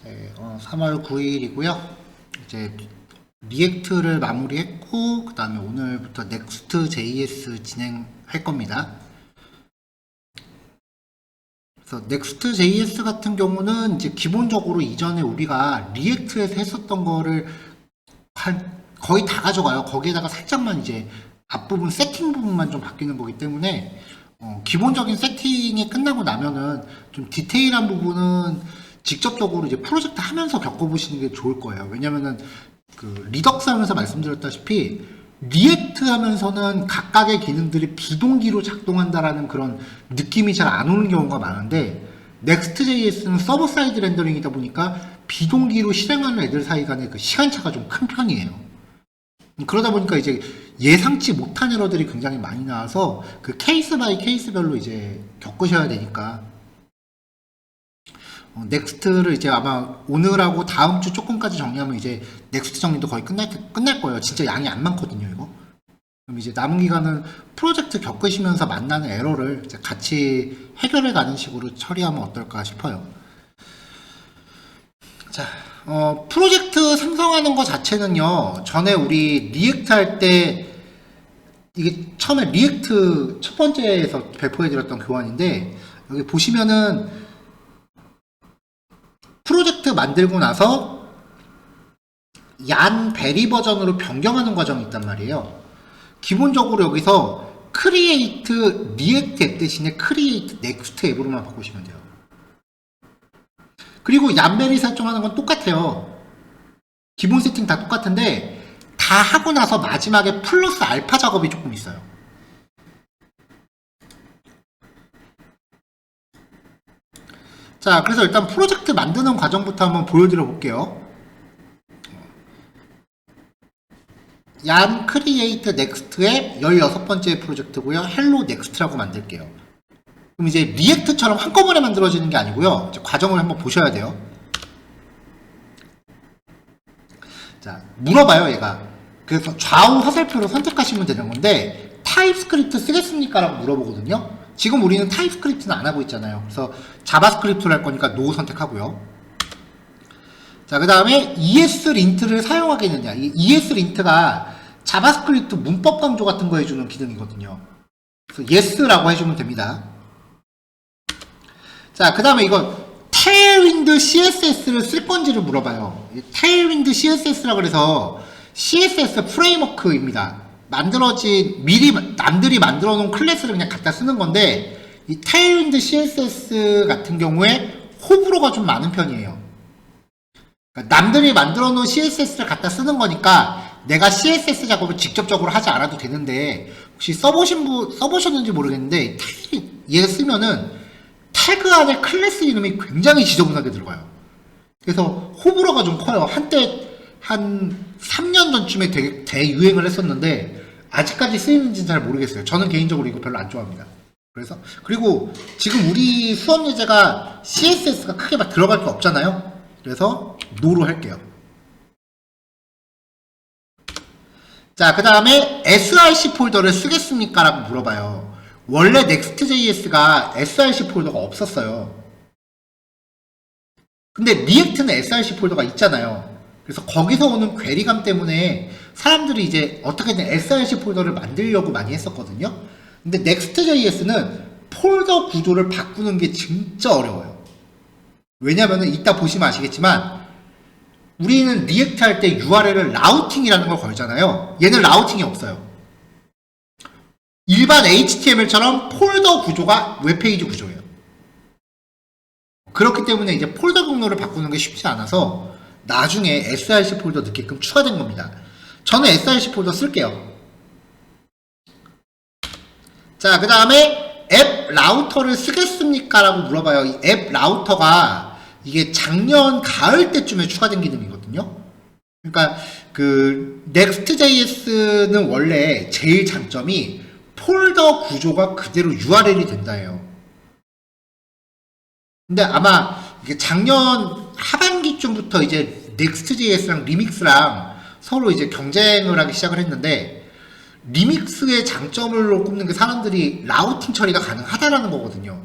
네, 3월 9일이고요. 이제 리액트를 마무리했고, 그 다음에 오늘부터 Next.js 진행할 겁니다. 그래서 Next.js 같은 경우는 이제 기본적으로 이전에 우리가 리액트에서 했었던 거를 거의 다 가져가요. 거기에다가 살짝만 이제 앞부분 세팅 부분만 좀 바뀌는 거기 때문에 기본적인 세팅이 끝나고 나면은 좀 디테일한 부분은 직접적으로 이제 프로젝트 하면서 겪어보시는 게 좋을 거예요. 왜냐면은 그 리덕스 하면서 말씀드렸다시피 리액트 하면서는 각각의 기능들이 비동기로 작동한다라는 그런 느낌이 잘 안 오는 경우가 많은데 Next.js는 서버 사이드 렌더링이다 보니까 비동기로 실행하는 애들 사이 간의 그 시간차가 좀 큰 편이에요. 그러다 보니까 이제 예상치 못한 에러들이 굉장히 많이 나와서 그 케이스 바이 케이스별로 이제 겪으셔야 되니까 넥스트를 이제 아마 오늘하고 다음 주 조금까지 정리하면 이제 넥스트 정리도 거의 끝날 거예요. 진짜 양이 안 많거든요, 이거. 그럼 이제 남은 기간은 프로젝트 겪으시면서 만나는 에러를 이제 같이 해결해 가는 식으로 처리하면 어떨까 싶어요. 자, 프로젝트 생성하는 거 자체는요, 전에 우리 리액트 할 때, 이게 처음에 리액트 첫 번째에서 배포해드렸던 교환인데, 여기 보시면은, 프로젝트 만들고 나서, 얀 베리 버전으로 변경하는 과정이 있단 말이에요. 기본적으로 여기서, 크리에이트 리액트 앱 대신에 크리에이트 넥스트 앱으로만 바꾸시면 돼요. 그리고 얀베리 설정하는 건 똑같아요. 기본 세팅 다 똑같은데 다 하고 나서 마지막에 플러스 알파 작업이 조금 있어요. 자, 그래서 일단 프로젝트 만드는 과정부터 한번 보여드려 볼게요. 얀 크리에이트 넥스트의 16번째 프로젝트고요. 헬로 넥스트라고 만들게요. 그럼 이제 리액트처럼 한꺼번에 만들어지는 게 아니고요. 이제 과정을 한번 보셔야 돼요. 자, 물어봐요, 얘가. 그래서 좌우 화살표로 선택하시면 되는 건데, 타입스크립트 쓰겠습니까? 라고 물어보거든요. 지금 우리는 타입스크립트는 안 하고 있잖아요. 그래서 자바스크립트를 할 거니까 노 선택하고요. 자, 그 다음에 ESLint를 사용하겠느냐. 이 ESLint가 자바스크립트 문법 강조 같은 거 해주는 기능이거든요. 그래서 yes라고 해주면 됩니다. 자, 그 다음에 이거 테일윈드 CSS를 쓸 건지를 물어봐요. 테일윈드 CSS라 그래서 CSS 프레임워크입니다. 미리 남들이 만들어 놓은 클래스를 그냥 갖다 쓰는 건데, 이 테일윈드 CSS 같은 경우에 호불호가 좀 많은 편이에요. 그러니까 남들이 만들어 놓은 CSS를 갖다 쓰는 거니까 내가 CSS 작업을 직접적으로 하지 않아도 되는데, 혹시 써보셨는지 모르겠는데, 얘 쓰면은 태그 안에 클래스 이름이 굉장히 지저분하게 들어가요. 그래서 호불호가 좀 커요. 한때 한 3년 전쯤에 되게 대유행을 했었는데 아직까지 쓰이는지는 잘 모르겠어요. 저는 개인적으로 이거 별로 안 좋아합니다. 그리고 지금 우리 수업 예제가 CSS가 크게 막 들어갈 게 없잖아요. 그래서 노로 할게요. 자, 그 다음에 src 폴더를 쓰겠습니까? 라고 물어봐요. 원래 Next.js가 src 폴더가 없었어요. 근데 리액트는 src 폴더가 있잖아요. 그래서 거기서 오는 괴리감 때문에 사람들이 이제 어떻게든 src 폴더를 만들려고 많이 했었거든요. 근데 Next.js는 폴더 구조를 바꾸는 게 진짜 어려워요. 왜냐면은 이따 보시면 아시겠지만 우리는 리액트 할 때 URL을 라우팅이라는 걸 걸잖아요. 얘는 라우팅이 없어요. 일반 HTML처럼 폴더 구조가 웹페이지 구조예요. 그렇기 때문에 이제 폴더 경로를 바꾸는 게 쉽지 않아서 나중에 src 폴더 넣게끔 추가된 겁니다. 저는 src 폴더 쓸게요. 자, 그 다음에 앱 라우터를 쓰겠습니까? 라고 물어봐요. 이 앱 라우터가 이게 작년 가을 때쯤에 추가된 기능이거든요. 그러니까 그 Next.js는 원래 제일 장점이 폴더 구조가 그대로 URL이 된다예요. 근데 아마 이게 작년 하반기쯤부터 이제 Next.js랑 리믹스랑 서로 이제 경쟁을 하기 시작을 했는데, 리믹스의 장점으로 꼽는 게 사람들이 라우팅 처리가 가능하다라는 거거든요.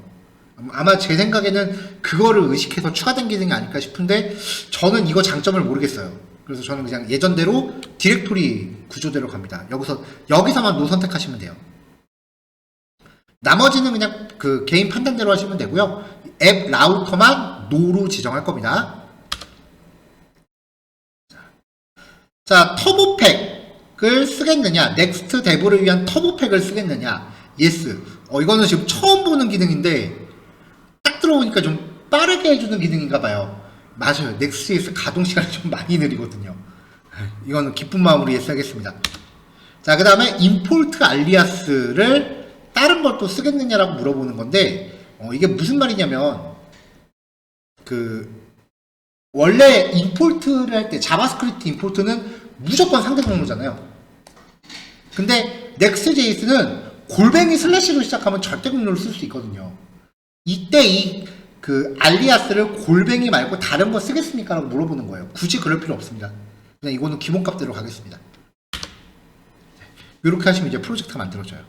아마 제 생각에는 그거를 의식해서 추가된 기능이 아닐까 싶은데 저는 이거 장점을 모르겠어요. 그래서 저는 그냥 예전대로 디렉토리 구조대로 갑니다. 여기서만 노 선택하시면 돼요. 나머지는 그냥 그 개인 판단대로 하시면 되고요. 앱 라우터만 노로 지정할 겁니다. 자, 터보팩을 쓰겠느냐, 넥스트 데브를 위한 터보팩을 쓰겠느냐, 예스. 이거는 지금 처음 보는 기능인데 딱 들어오니까 좀 빠르게 해주는 기능인가봐요. 맞아요. 넥스트JS 가동 시간이 좀 많이 느리거든요. 이거는 기쁜 마음으로 예스 하겠습니다. 자, 그 다음에 임포트 알리아스를 다른 걸 또 쓰겠느냐라고 물어보는 건데, 이게 무슨 말이냐면, 원래 임포트를 할 때, 자바스크립트 임포트는 무조건 상대 경로잖아요. 근데 넥스트JS는 골뱅이 슬래시로 시작하면 절대 경로를 쓸 수 있거든요. 이때 알리아스를 골뱅이 말고 다른 거 쓰겠습니까? 라고 물어보는 거예요. 굳이 그럴 필요 없습니다. 그냥 이거는 기본값대로 가겠습니다. 이렇게 하시면 이제 프로젝트가 만들어져요.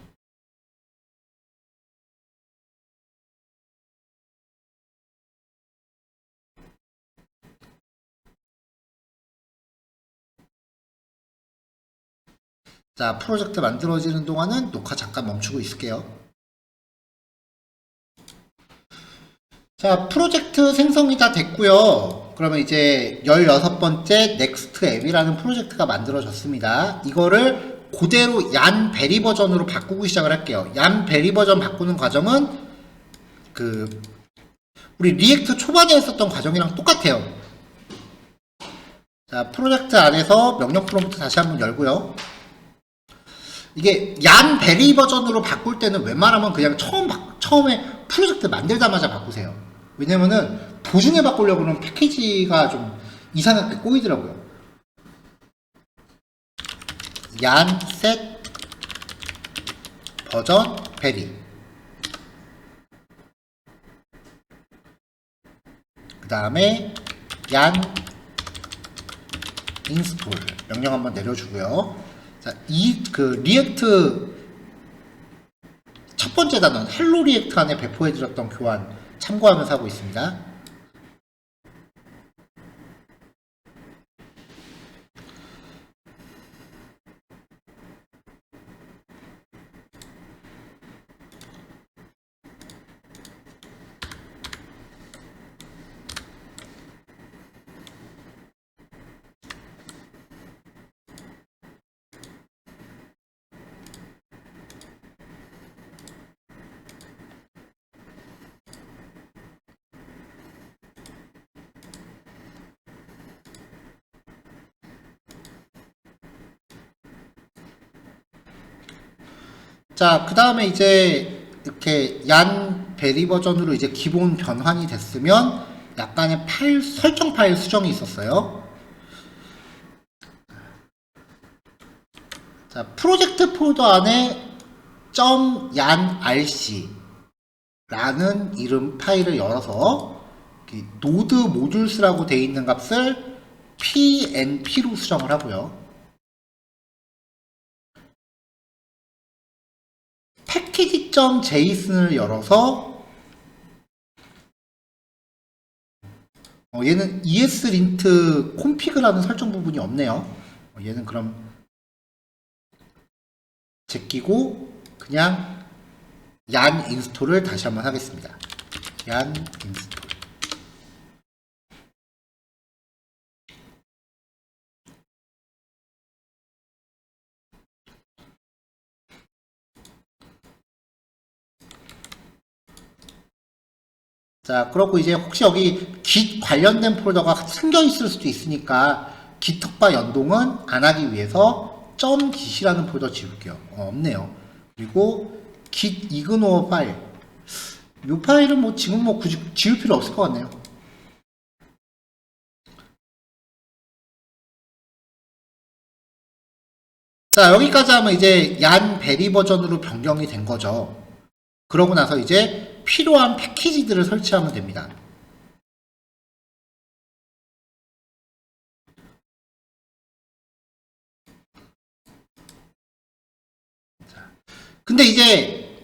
자, 프로젝트 만들어지는 동안은 녹화 잠깐 멈추고 있을게요. 자, 프로젝트 생성이 다 됐고요. 그러면 이제 16번째 넥스트 앱이라는 프로젝트가 만들어졌습니다. 이거를 그대로 얀 베리 버전으로 바꾸고 시작을 할게요. 얀 베리 버전 바꾸는 과정은 우리 리액트 초반에 했었던 과정이랑 똑같아요. 자, 프로젝트 안에서 명령 프롬프트 다시 한번 열고요. 이게 얀 베리 버전으로 바꿀 때는 웬만하면 그냥 처음에 프로젝트 만들자마자 바꾸세요. 왜냐면은 도중에 바꾸려고 그러면 패키지가 좀 이상하게 꼬이더라고요. 얀 셋 버전 베리, 그 다음에 얀 인스톨 명령 한번 내려주고요. 자, 리액트 첫 번째 단원 헬로 리액트 안에 배포해드렸던 교환 참고하면서 하고 있습니다. 자, 그 다음에 이제 이렇게 얀 베리 버전으로 이제 기본 변환이 됐으면 약간의 설정 파일 수정이 있었어요. 자, 프로젝트 폴더 안에 .yanrc 라는 이름 파일을 열어서 노드 모듈스라고 되어 있는 값을 pnp로 수정을 하고요. 패키지.json을 열어서 얘는 ESLint config라는 설정 부분이 없네요. 얘는 그럼 제끼고 그냥 얀 인스톨을 다시 한번 하겠습니다. 얀 인스톨. 자, 그렇고 이제 혹시 여기 git 관련된 폴더가 생겨 있을 수도 있으니까 github과 연동은 안 하기 위해서 .git이라는 폴더 지울게요. 없네요. 그리고 git ignore 파일. 이 파일은 뭐 지금 뭐 굳이 지울 필요 없을 것 같네요. 자, 여기까지 하면 이제 얀 베리 버전으로 변경이 된 거죠. 그러고 나서 이제 필요한 패키지들을 설치하면 됩니다. 근데 이제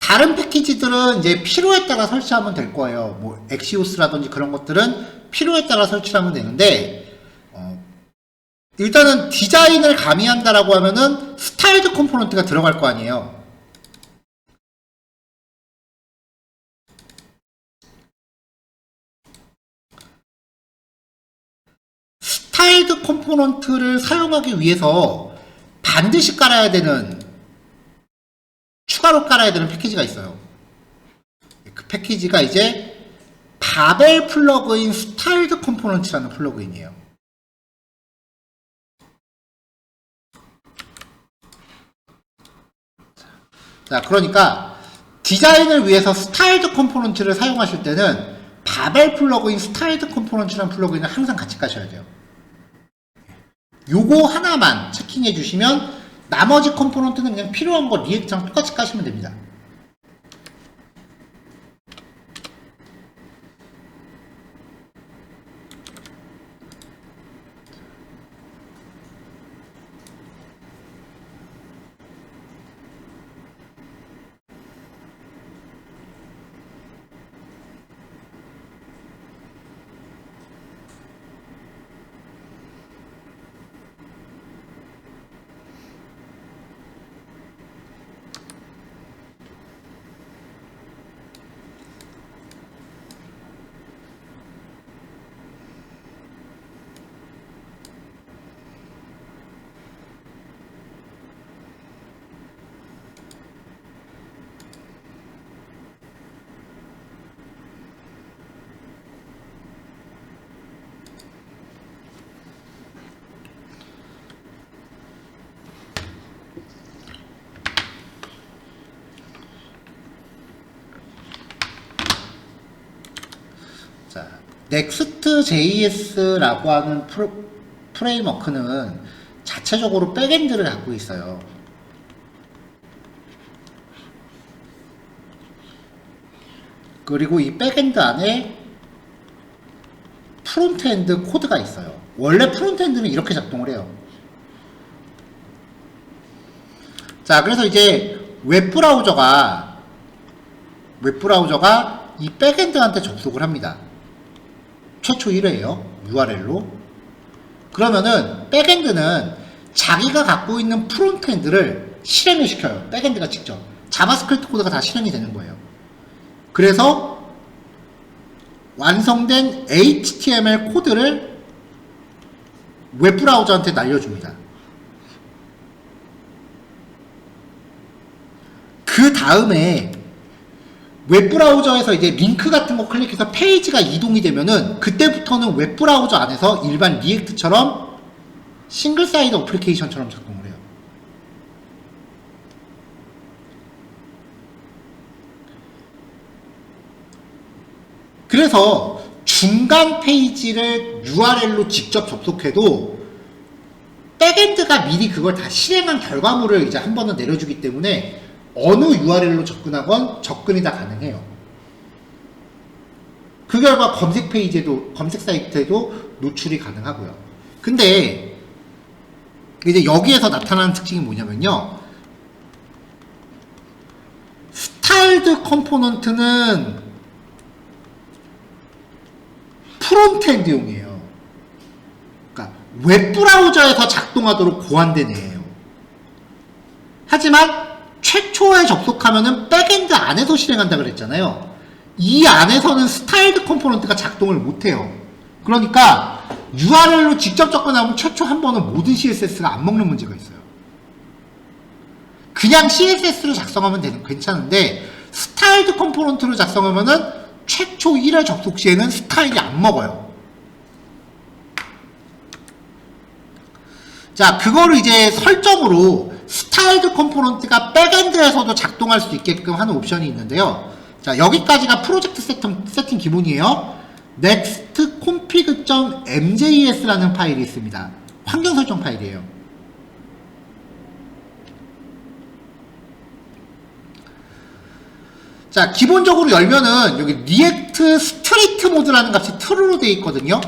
다른 패키지들은 이제 필요에 따라 설치하면 될 거예요. 뭐 엑시오스라든지 그런 것들은 필요에 따라 설치하면 되는데 일단은 디자인을 가미한다라고 하면은 스타일드 컴포넌트가 들어갈 거 아니에요. 스타일드 컴포넌트를 사용하기 위해서 반드시 깔아야 되는, 추가로 깔아야 되는 패키지가 있어요. 그 패키지가 이제 바벨 플러그인 스타일드 컴포넌트라는 플러그인이에요. 자, 그러니까 디자인을 위해서 스타일드 컴포넌트를 사용하실 때는 바벨 플러그인 스타일드 컴포넌트라는 플러그인을 항상 같이 까셔야 돼요. 요거 하나만 체킹해 주시면 나머지 컴포넌트는 그냥 필요한 거 리액트랑 똑같이 까시면 됩니다. 자, Next.js라고 하는 프레임워크는 자체적으로 백엔드를 갖고 있어요. 그리고 이 백엔드 안에 프론트엔드 코드가 있어요. 원래 프론트엔드는 이렇게 작동을 해요. 자, 그래서 이제 웹브라우저가 이 백엔드한테 접속을 합니다. 최초 1회예요. URL로. 그러면은 백엔드는 자기가 갖고 있는 프론트엔드를 실행을 시켜요. 백엔드가 직접. 자바스크립트 코드가 다 실행이 되는 거예요. 그래서 완성된 HTML 코드를 웹브라우저한테 날려줍니다. 그 다음에 웹브라우저에서 이제 링크 같은 거 클릭해서 페이지가 이동이 되면은 그때부터는 웹브라우저 안에서 일반 리액트처럼 싱글 사이드 어플리케이션처럼 작동을 해요. 그래서 중간 페이지를 URL로 직접 접속해도 백엔드가 미리 그걸 다 실행한 결과물을 이제 한 번은 내려주기 때문에 어느 URL로 접근하건 접근이 다 가능해요. 그 결과 검색 페이지에도, 검색 사이트에도 노출이 가능하고요. 근데 이제 여기에서 나타나는 특징이 뭐냐면요. 스타일드 컴포넌트는 프론트엔드용이에요. 그러니까 웹브라우저에서 작동하도록 고안된 애예요. 하지만 최초에 접속하면은 백엔드 안에서 실행한다 그랬잖아요. 이 안에서는 스타일드 컴포넌트가 작동을 못해요. 그러니까 URL로 직접 접근하면 최초 한 번은 모든 CSS가 안 먹는 문제가 있어요. 그냥 CSS로 작성하면 괜찮은데 스타일드 컴포넌트로 작성하면은 최초 1회 접속 시에는 스타일이 안 먹어요. 자, 그거를 이제 설정으로 스타일드 컴포넌트가 백엔드에서도 작동할 수 있게끔 하는 옵션이 있는데요. 자, 여기까지가 프로젝트 세팅 기본이에요. nextconfig.mjs라는 파일이 있습니다. 환경 설정 파일이에요. 자, 기본적으로 열면은 여기 리액트 스트리트 모드라는 값이 true로 되어 있거든요.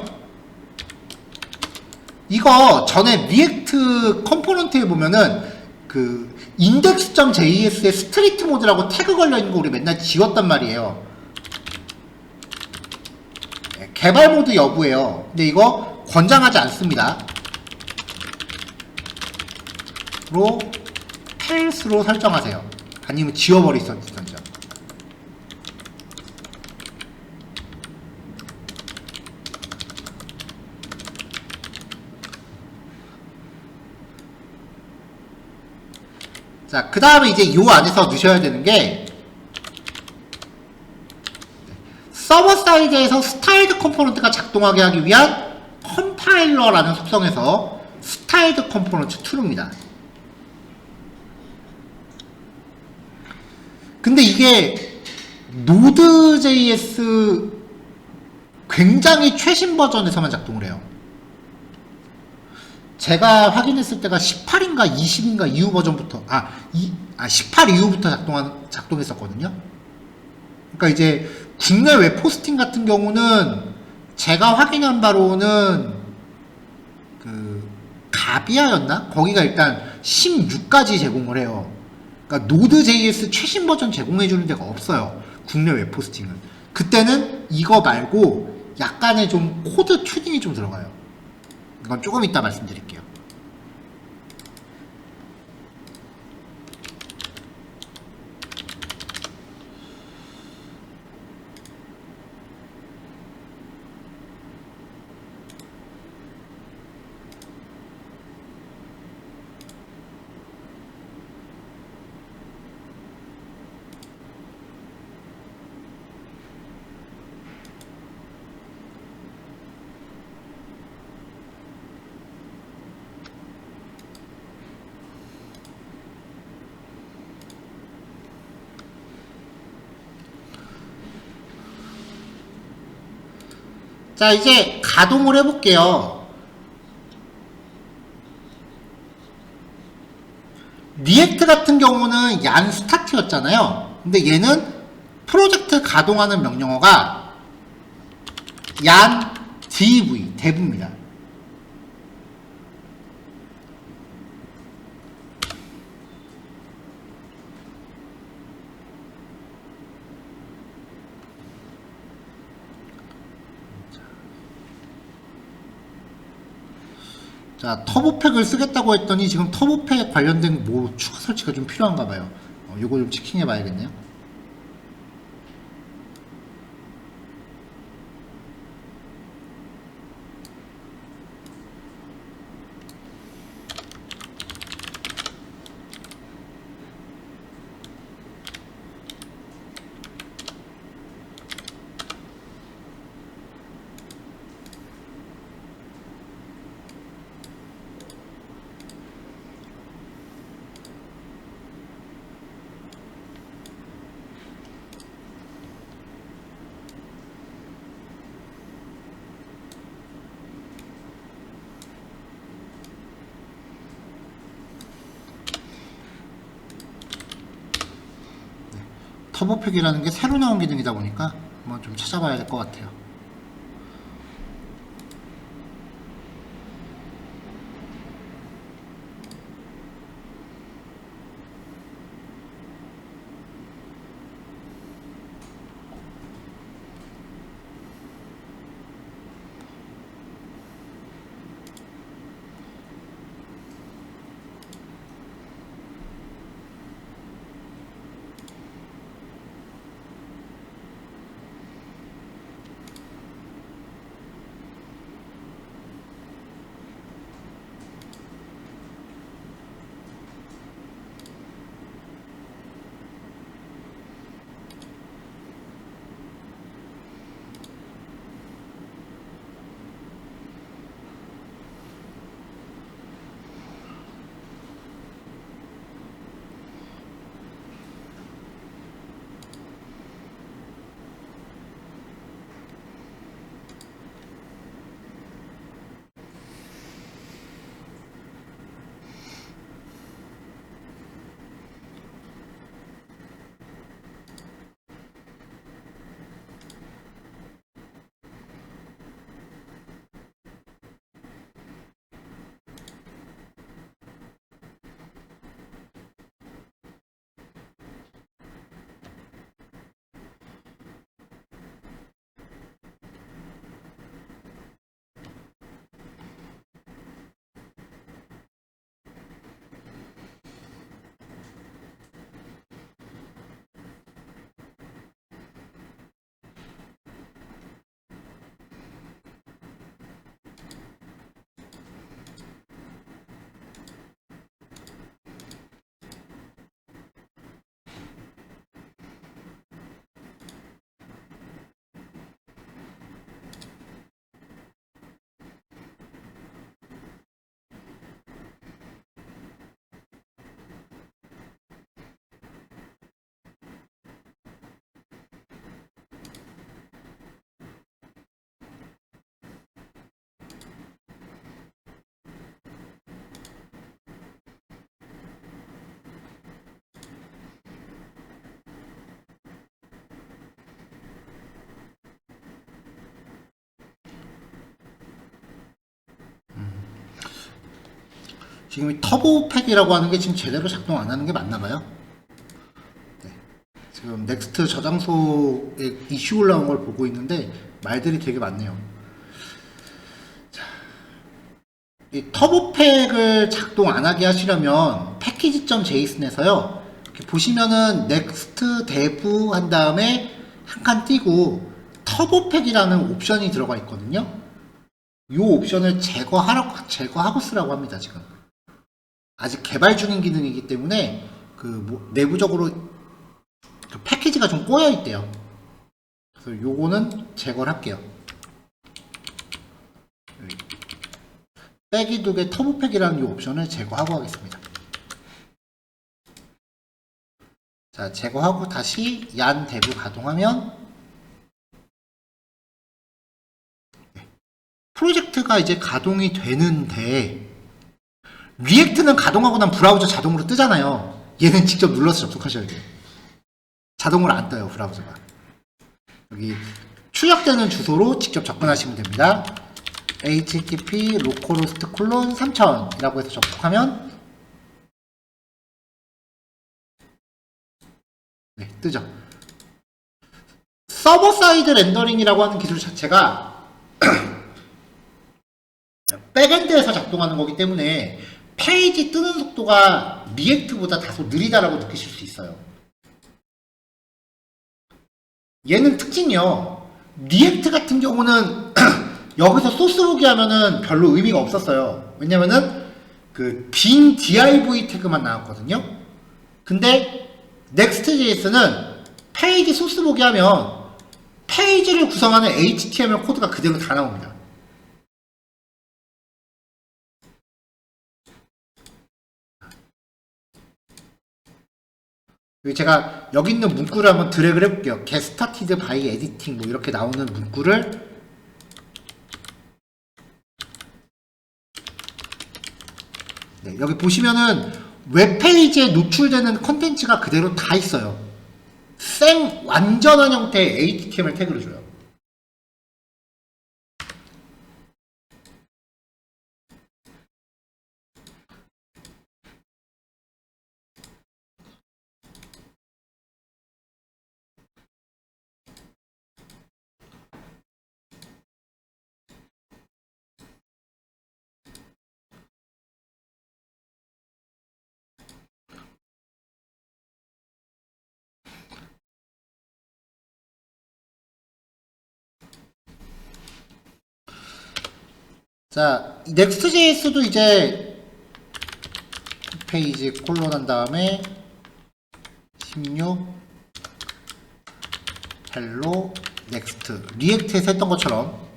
이거 전에 리액트 컴포넌트에 보면은 그 index.js의 스트리트 모드라고 태그 걸려있는 거 우리 맨날 지웠단 말이에요. 개발 모드 여부예요. 근데 이거 권장하지 않습니다. 로 else 로 설정하세요. 아니면 지워버리던죠. 자, 그 다음에 이제 요 안에서 넣으셔야 되는 게 서버 사이드에서 스타일드 컴포넌트가 작동하게 하기 위한 컴파일러라는 속성에서 스타일드 컴포넌트 true입니다. 근데 이게 Node.js 굉장히 최신 버전에서만 작동을 해요. 제가 확인했을 때가 18인가 20인가 이후 버전부터 18 이후부터 작동했었거든요. 그러니까 이제 국내 웹 호스팅 같은 경우는 제가 확인한 바로는 그 가비아였나? 거기가 일단 16까지 제공을 해요. 그러니까 Node.js 최신 버전 제공해주는 데가 없어요. 국내 웹 호스팅은. 그때는 이거 말고 약간의 좀 코드 튜닝이 좀 들어가요. 이건 조금 이따 말씀드릴게요. 자, 이제 가동을 해볼게요. 리액트 같은 경우는 얀 스타트였잖아요. 근데 얘는 프로젝트 가동하는 명령어가 얀 dev, dev입니다. 자, 터보팩을 쓰겠다고 했더니 지금 터보팩 관련된 뭐 추가 설치가 좀 필요한가 봐요. 요거 좀 체킹해 봐야겠네요. 터보팩이라는 게 새로 나온 기능이다 보니까 한번 좀 찾아봐야 될 것 같아요. 지금 이 터보팩이라고 하는 게 지금 제대로 작동 안 하는 게 맞나 봐요. 네. 지금 넥스트 저장소에 이슈 올라온 걸 보고 있는데 말들이 되게 많네요. 자, 이 터보팩을 작동 안 하게 하시려면 패키지.json에서요. 이렇게 보시면은 넥스트 데브 한 다음에 한 칸 띄고 터보팩이라는 옵션이 들어가 있거든요. 이 옵션을 제거하고 쓰라고 합니다. 지금 아직 개발 중인 기능이기 때문에 내부적으로 그 패키지가 좀 꼬여 있대요. 그래서 요거는 제거를 할게요. 빼기 두개 터보팩이라는 이 옵션을 제거하고 하겠습니다. 자, 제거하고 다시 얀 데브 가동하면 프로젝트가 이제 가동이 되는데, 리액트는 가동하고 난 브라우저 자동으로 뜨잖아요. 얘는 직접 눌러서 접속하셔야 돼요. 자동으로 안 떠요, 브라우저가. 여기 출력되는 주소로 직접 접근하시면 됩니다. http localhost 3000이라고 해서 접속하면 네, 뜨죠. 서버 사이드 렌더링이라고 하는 기술 자체가 백엔드에서 작동하는 거기 때문에 페이지 뜨는 속도가 리액트보다 다소 느리다라고 느끼실 수 있어요. 얘는 특징이요. 리액트 같은 경우는 여기서 소스 보기 하면은 별로 의미가 없었어요. 왜냐면은 그 빈 div 태그만 나왔거든요. 근데 Next.js는 페이지 소스 보기 하면 페이지를 구성하는 HTML 코드가 그대로 다 나옵니다. 제가 여기 있는 문구를 한번 드래그를 해볼게요. get started by editing 뭐 이렇게 나오는 문구를 네, 여기 보시면은 웹페이지에 노출되는 컨텐츠가 그대로 다 있어요. 완전한 형태의 HTML 태그를 줘요. 자, Next.js도 이제 페이지 콜론 한 다음에 16 헬로 넥스트 리액트에서 했던 것처럼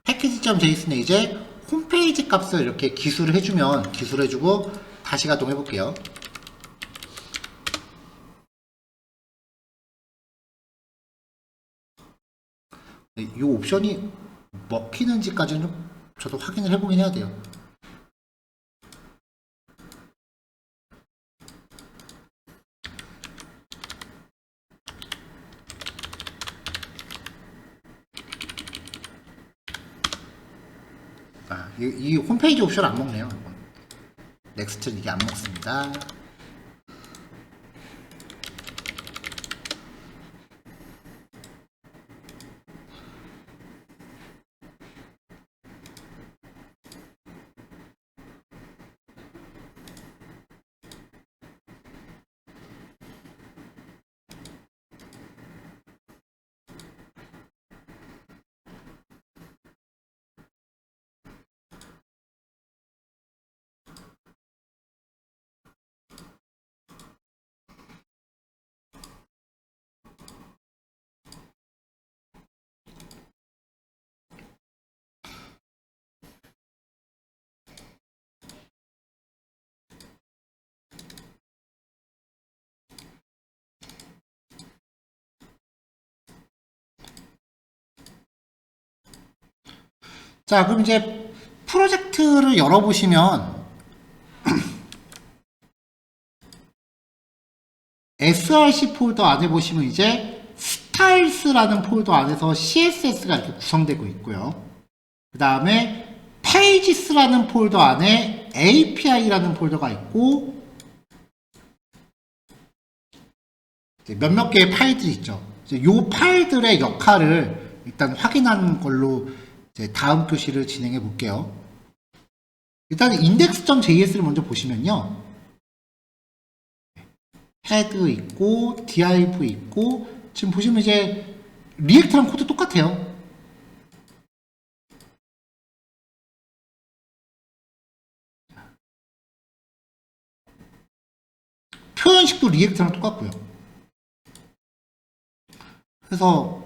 패키지.js에 이제 홈페이지 값을 이렇게 기술을 해주고 다시 가동해 볼게요. 이 옵션이 먹히는지까지는 좀 저도 확인을 해보긴 해야 돼요. 이 홈페이지 옵션 안 먹네요. 넥스트는 이게 안 먹습니다. 자, 그럼 이제 프로젝트를 열어보시면 src 폴더 안에 보시면 이제 스타일스라는 폴더 안에서 CSS가 이렇게 구성되고 있고요. 그 다음에 페이지스라는 폴더 안에 API라는 폴더가 있고 몇몇 개의 파일들이 있죠. 이 파일들의 역할을 일단 확인하는 걸로 이제 다음 교시를 진행해 볼게요. 일단 index.js를 먼저 보시면요. 헤드 있고 div 있고 지금 보시면 이제 리액트랑 코드 똑같아요. 표현식도 리액트랑 똑같고요. 그래서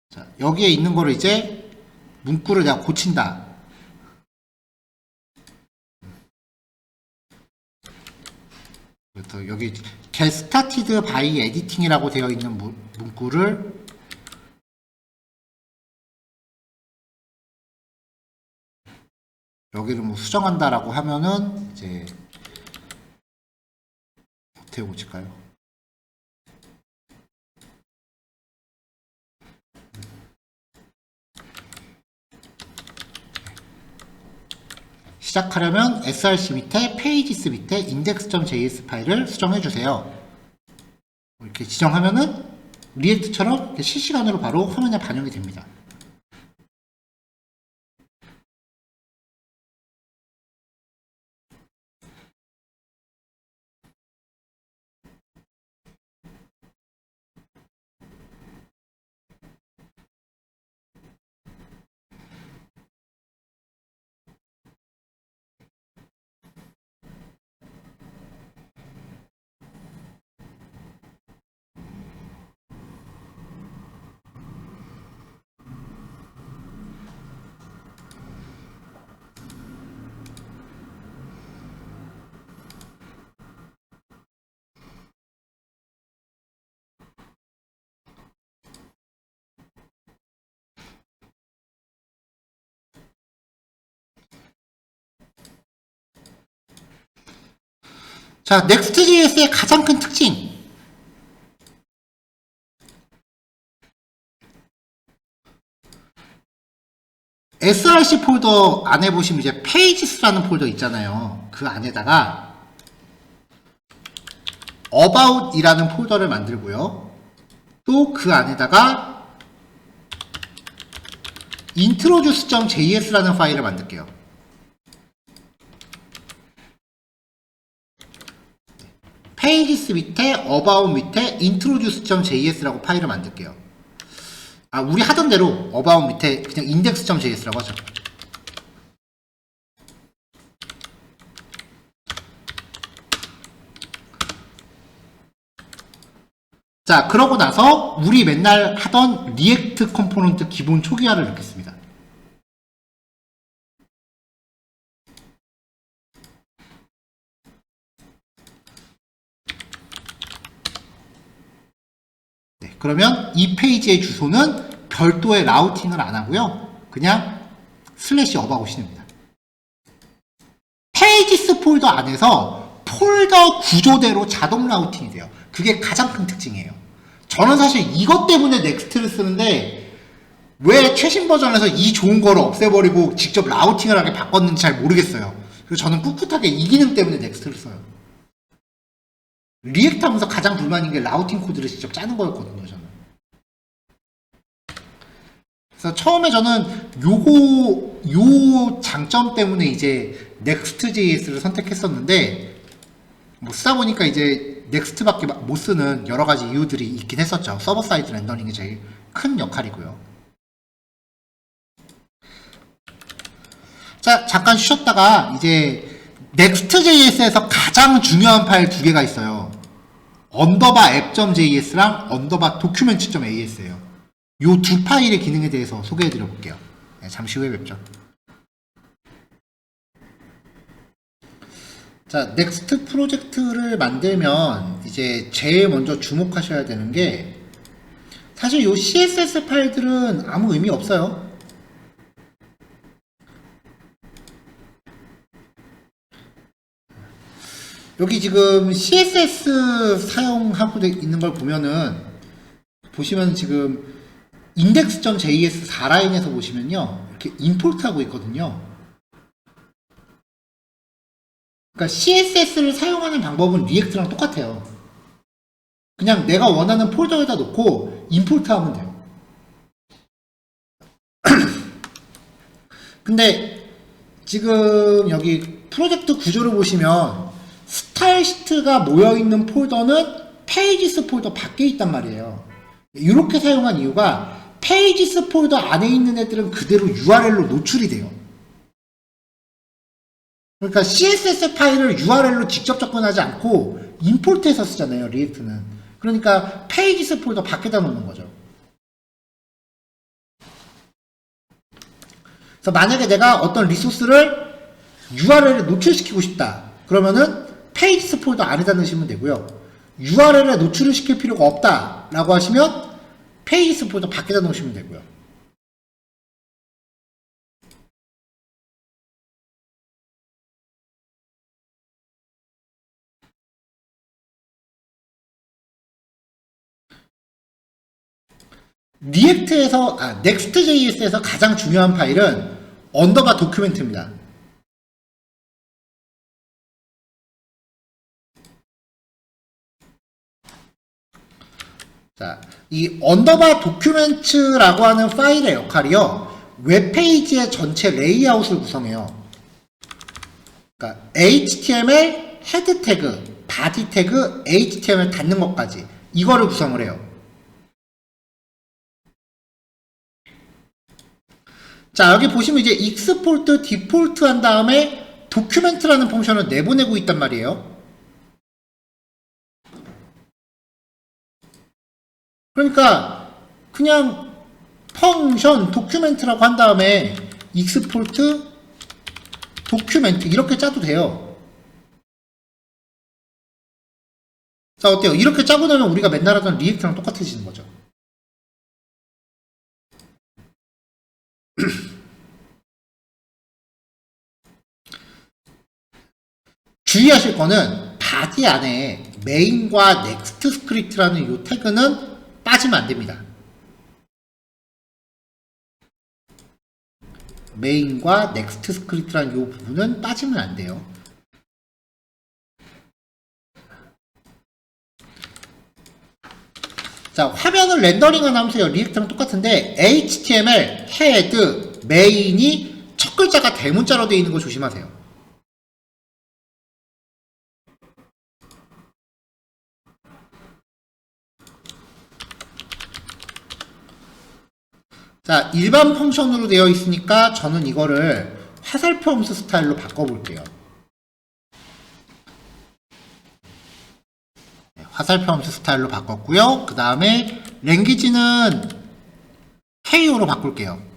자, 여기에 있는 거를 이제 문구를 내가 고친다. 그래서 여기 get started by editing이라고 되어 있는 문구를 여기를 뭐 수정한다라고 하면은 이제 어떻게 고칠까요? 시작하려면 src 밑에 pages 밑에 index.js 파일을 수정해 주세요. 이렇게 지정하면은 리액트처럼 실시간으로 바로 화면에 반영이 됩니다. 자, Next.js의 가장 큰 특징. src 폴더 안에 보시면 이제 pages라는 폴더 있잖아요. 그 안에다가 about이라는 폴더를 만들고요. 또 그 안에다가 introduce.js라는 파일을 만들게요. pages 밑에 about 밑에 introduce.js라고 파일을 만들게요. 아, 우리 하던 대로 about 밑에 그냥 index.js라고 하죠. 자, 그러고 나서 우리 맨날 하던 리액트 컴포넌트 기본 초기화를 넣겠습니다. 네, 그러면 이 페이지의 주소는 별도의 라우팅을 안 하고요. 그냥 슬래시 어바웃이 됩니다. 페이지스 폴더 안에서 폴더 구조대로 자동 라우팅이 돼요. 그게 가장 큰 특징이에요. 저는 사실 이것 때문에 넥스트를 쓰는데 왜 최신 버전에서 이 좋은 거를 없애버리고 직접 라우팅을 하게 바꿨는지 잘 모르겠어요. 그래서 저는 꿋꿋하게 이 기능 때문에 넥스트를 써요. 리액트 하면서 가장 불만인 게 라우팅 코드를 직접 짜는 거였거든요, 저는. 그래서 처음에 저는 요 장점 때문에 이제 Next.js를 선택했었는데, 뭐 쓰다 보니까 이제 넥스트밖에 못 쓰는 여러 가지 이유들이 있긴 했었죠. 서버 사이드 렌더링이 제일 큰 역할이고요. 자, 잠깐 쉬었다가 이제 Next.js에서 가장 중요한 파일 두 개가 있어요. 언더바 app.js랑 언더바 document.as예요. 요 두 파일의 기능에 대해서 소개해 드려 볼게요. 네, 잠시 후에 뵙죠. 자, 넥스트 프로젝트를 만들면 이제 제일 먼저 주목하셔야 되는 게 사실 요 CSS 파일들은 아무 의미 없어요. 여기 지금 CSS 사용하고 있는 걸 보시면 지금 index.js 4라인에서 보시면요. 이렇게 임포트하고 있거든요. 그러니까 CSS를 사용하는 방법은 리액트랑 똑같아요. 그냥 내가 원하는 폴더에다 놓고 임포트하면 돼요. 근데 지금 여기 프로젝트 구조를 보시면 스타일 시트가 모여있는 폴더는 페이지스 폴더 밖에 있단 말이에요. 이렇게 사용한 이유가 페이지스 폴더 안에 있는 애들은 그대로 URL로 노출이 돼요. 그러니까 CSS 파일을 URL로 직접 접근하지 않고 임포트해서 쓰잖아요, 리액트는. 그러니까 페이지스 폴더 밖에다 놓는 거죠. 그래서 만약에 내가 어떤 리소스를 URL에 노출시키고 싶다. 그러면은 페이지스 폴더 안에다 넣으시면 되고요. URL에 노출을 시킬 필요가 없다 라고 하시면 페이지스 폴더 밖에다 놓으시면 되고요. Next.js에서 가장 중요한 파일은 언더바 도큐멘트입니다. 자, 이 언더바 도큐멘트라고 하는 파일의 역할이요, 웹페이지의 전체 레이아웃을 구성해요. 그러니까 HTML 헤드 태그, 바디 태그, HTML 닫는 것까지 이거를 구성을 해요. 자, 여기 보시면 이제 익스포트, 디폴트 한 다음에 도큐멘트라는 펑션을 내보내고 있단 말이에요. 그러니까 그냥 펑션 도큐멘트라고 한 다음에 익스포트 도큐멘트 이렇게 짜도 돼요. 자, 어때요? 이렇게 짜고 나면 우리가 맨날 하던 리액트랑 똑같아지는 거죠. 주의하실 거는 바디 안에 메인과 넥스트 스크립트라는 이 태그는 빠지면 안 됩니다. 메인과 넥스트 스크립트라는 이 부분은 빠지면 안 돼요. 자, 화면을 렌더링을 하면서 리액트랑 똑같은데 HTML, 헤드, 메인이 첫 글자가 대문자로 되어 있는 거 조심하세요. 자, 일반 펑션으로 되어 있으니까 저는 이거를 화살표 함수 스타일로 바꿔볼게요. 네, 화살표 함수 스타일로 바꿨고요. 그 다음에 랭귀지는 KO로 바꿀게요.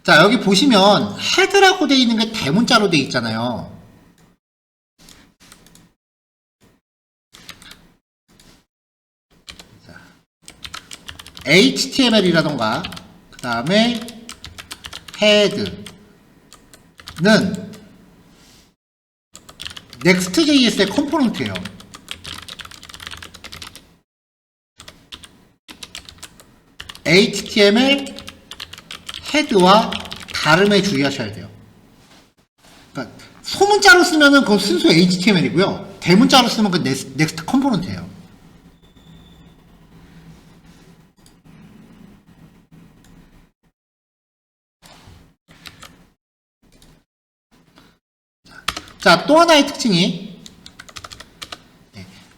자, 여기 보시면 헤드라고 되어 있는 게 대문자로 되어 있잖아요. HTML이라던가 그 다음에 헤드는 Next.js의 컴포넌트예요. HTML 헤드와 다름에 주의하셔야 돼요. 그러니까 소문자로 쓰면은 그건 순수 HTML이고요. 대문자로 쓰면 그 넥스트 컴포넌트예요. 자, 또 하나의 특징이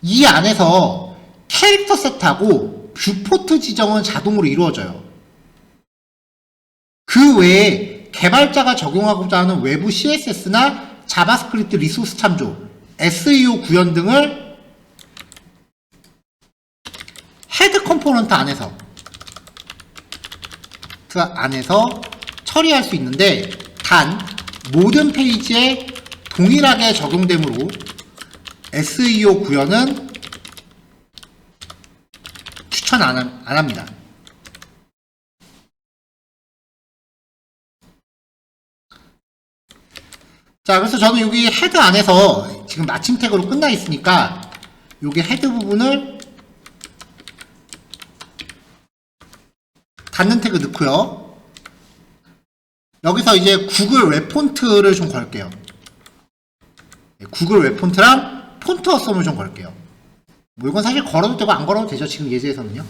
이 안에서 캐릭터 셋하고 뷰포트 지정은 자동으로 이루어져요. 그 외에 개발자가 적용하고자 하는 외부 CSS나 자바스크립트 리소스 참조, SEO 구현 등을 헤드 컴포넌트 안에서 처리할 수 있는데, 단 모든 페이지에 동일하게 적용되므로 SEO 구현은 추천 안 합니다. 자, 그래서 저는 여기 헤드 안에서 지금 마침 태그로 끝나 있으니까 여기 헤드 부분을 닫는 태그 넣고요. 여기서 이제 구글 웹 폰트를 좀 걸게요. 구글 웹 폰트랑 폰트 어썸을 좀 걸게요. 뭐 이건 사실 걸어도 되고 안 걸어도 되죠. 지금 예제에서는요.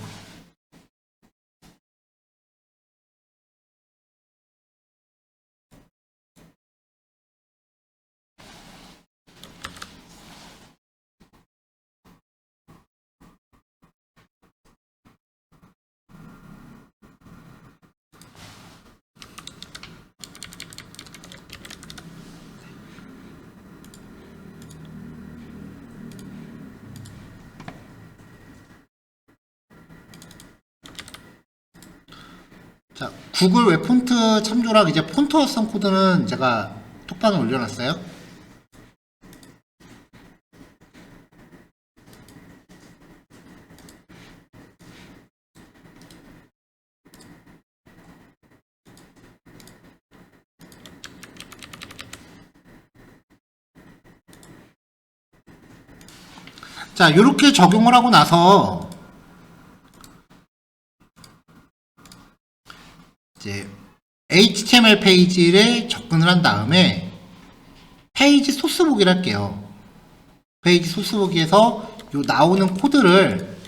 자, 구글 웹 폰트 참조랑 이제 폰트 어썸 코드는 제가 톡방에 올려놨어요. 자, 이렇게 적용을 하고 나서 이제 HTML 페이지를 접근을 한 다음에 페이지 소스 보기를 할게요. 페이지 소스 보기에서 요 나오는 코드를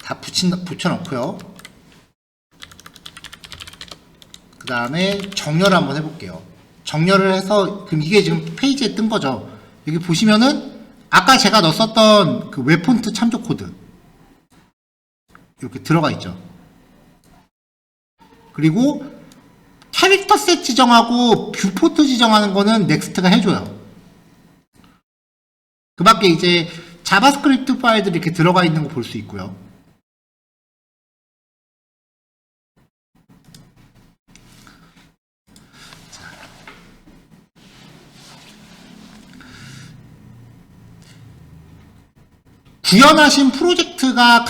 다 붙여놓고요. 그 다음에 정렬을 한번 해볼게요. 정렬을 해서 그럼 이게 지금 페이지에 뜬 거죠. 여기 보시면은 아까 제가 넣었었던 그 웹폰트 참조 코드 이렇게 들어가 있죠. 그리고 캐릭터 셋 지정하고 뷰포트 지정하는 거는 넥스트가 해줘요. 그 밖에 이제 자바스크립트 파일들이 이렇게 들어가 있는 거 볼 수 있고요. 구현하신 프로젝트가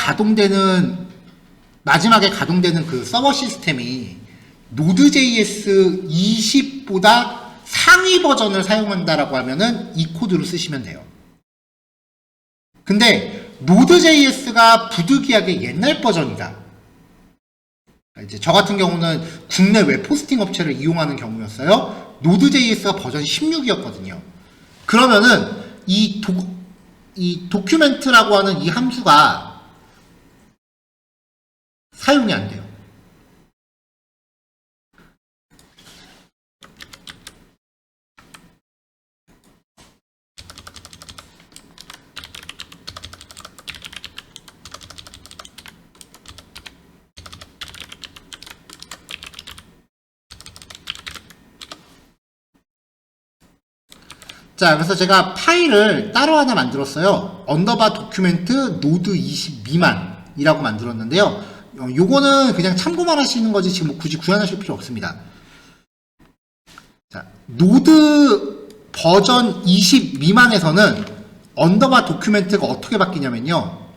마지막에 가동되는 그 서버 시스템이 Node.js 20보다 상위 버전을 사용한다라고 하면은 이 코드로 쓰시면 돼요. 근데 Node.js가 부득이하게 옛날 버전이다. 이제 저 같은 경우는 국내 웹 호스팅 업체를 이용하는 경우였어요. Node.js가 버전 16이었거든요. 그러면은 이 도큐멘트라고 하는 이 함수가 사용이 안 돼요. 자, 그래서 제가 파일을 따로 하나 만들었어요. 언더바 도큐멘트 노드 20 미만이라고 만들었는데요. 요거는 그냥 참고만 하시는 거지 지금 뭐 굳이 구현하실 필요 없습니다. 자, 노드 버전 20 미만에서는 언더바 도큐멘트가 어떻게 바뀌냐면요.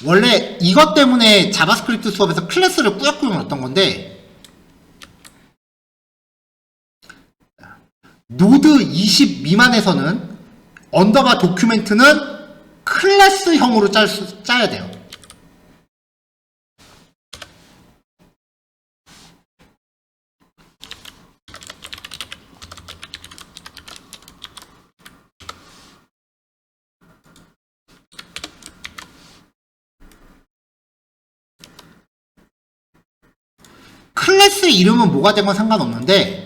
원래 이것 때문에 자바스크립트 수업에서 클래스를 꾸역꾸역 넣었던 건데, 노드 20 미만에서는 언더바 도큐멘트는 클래스형으로 짜야 돼요. 클래스 이름은 뭐가 되건 상관없는데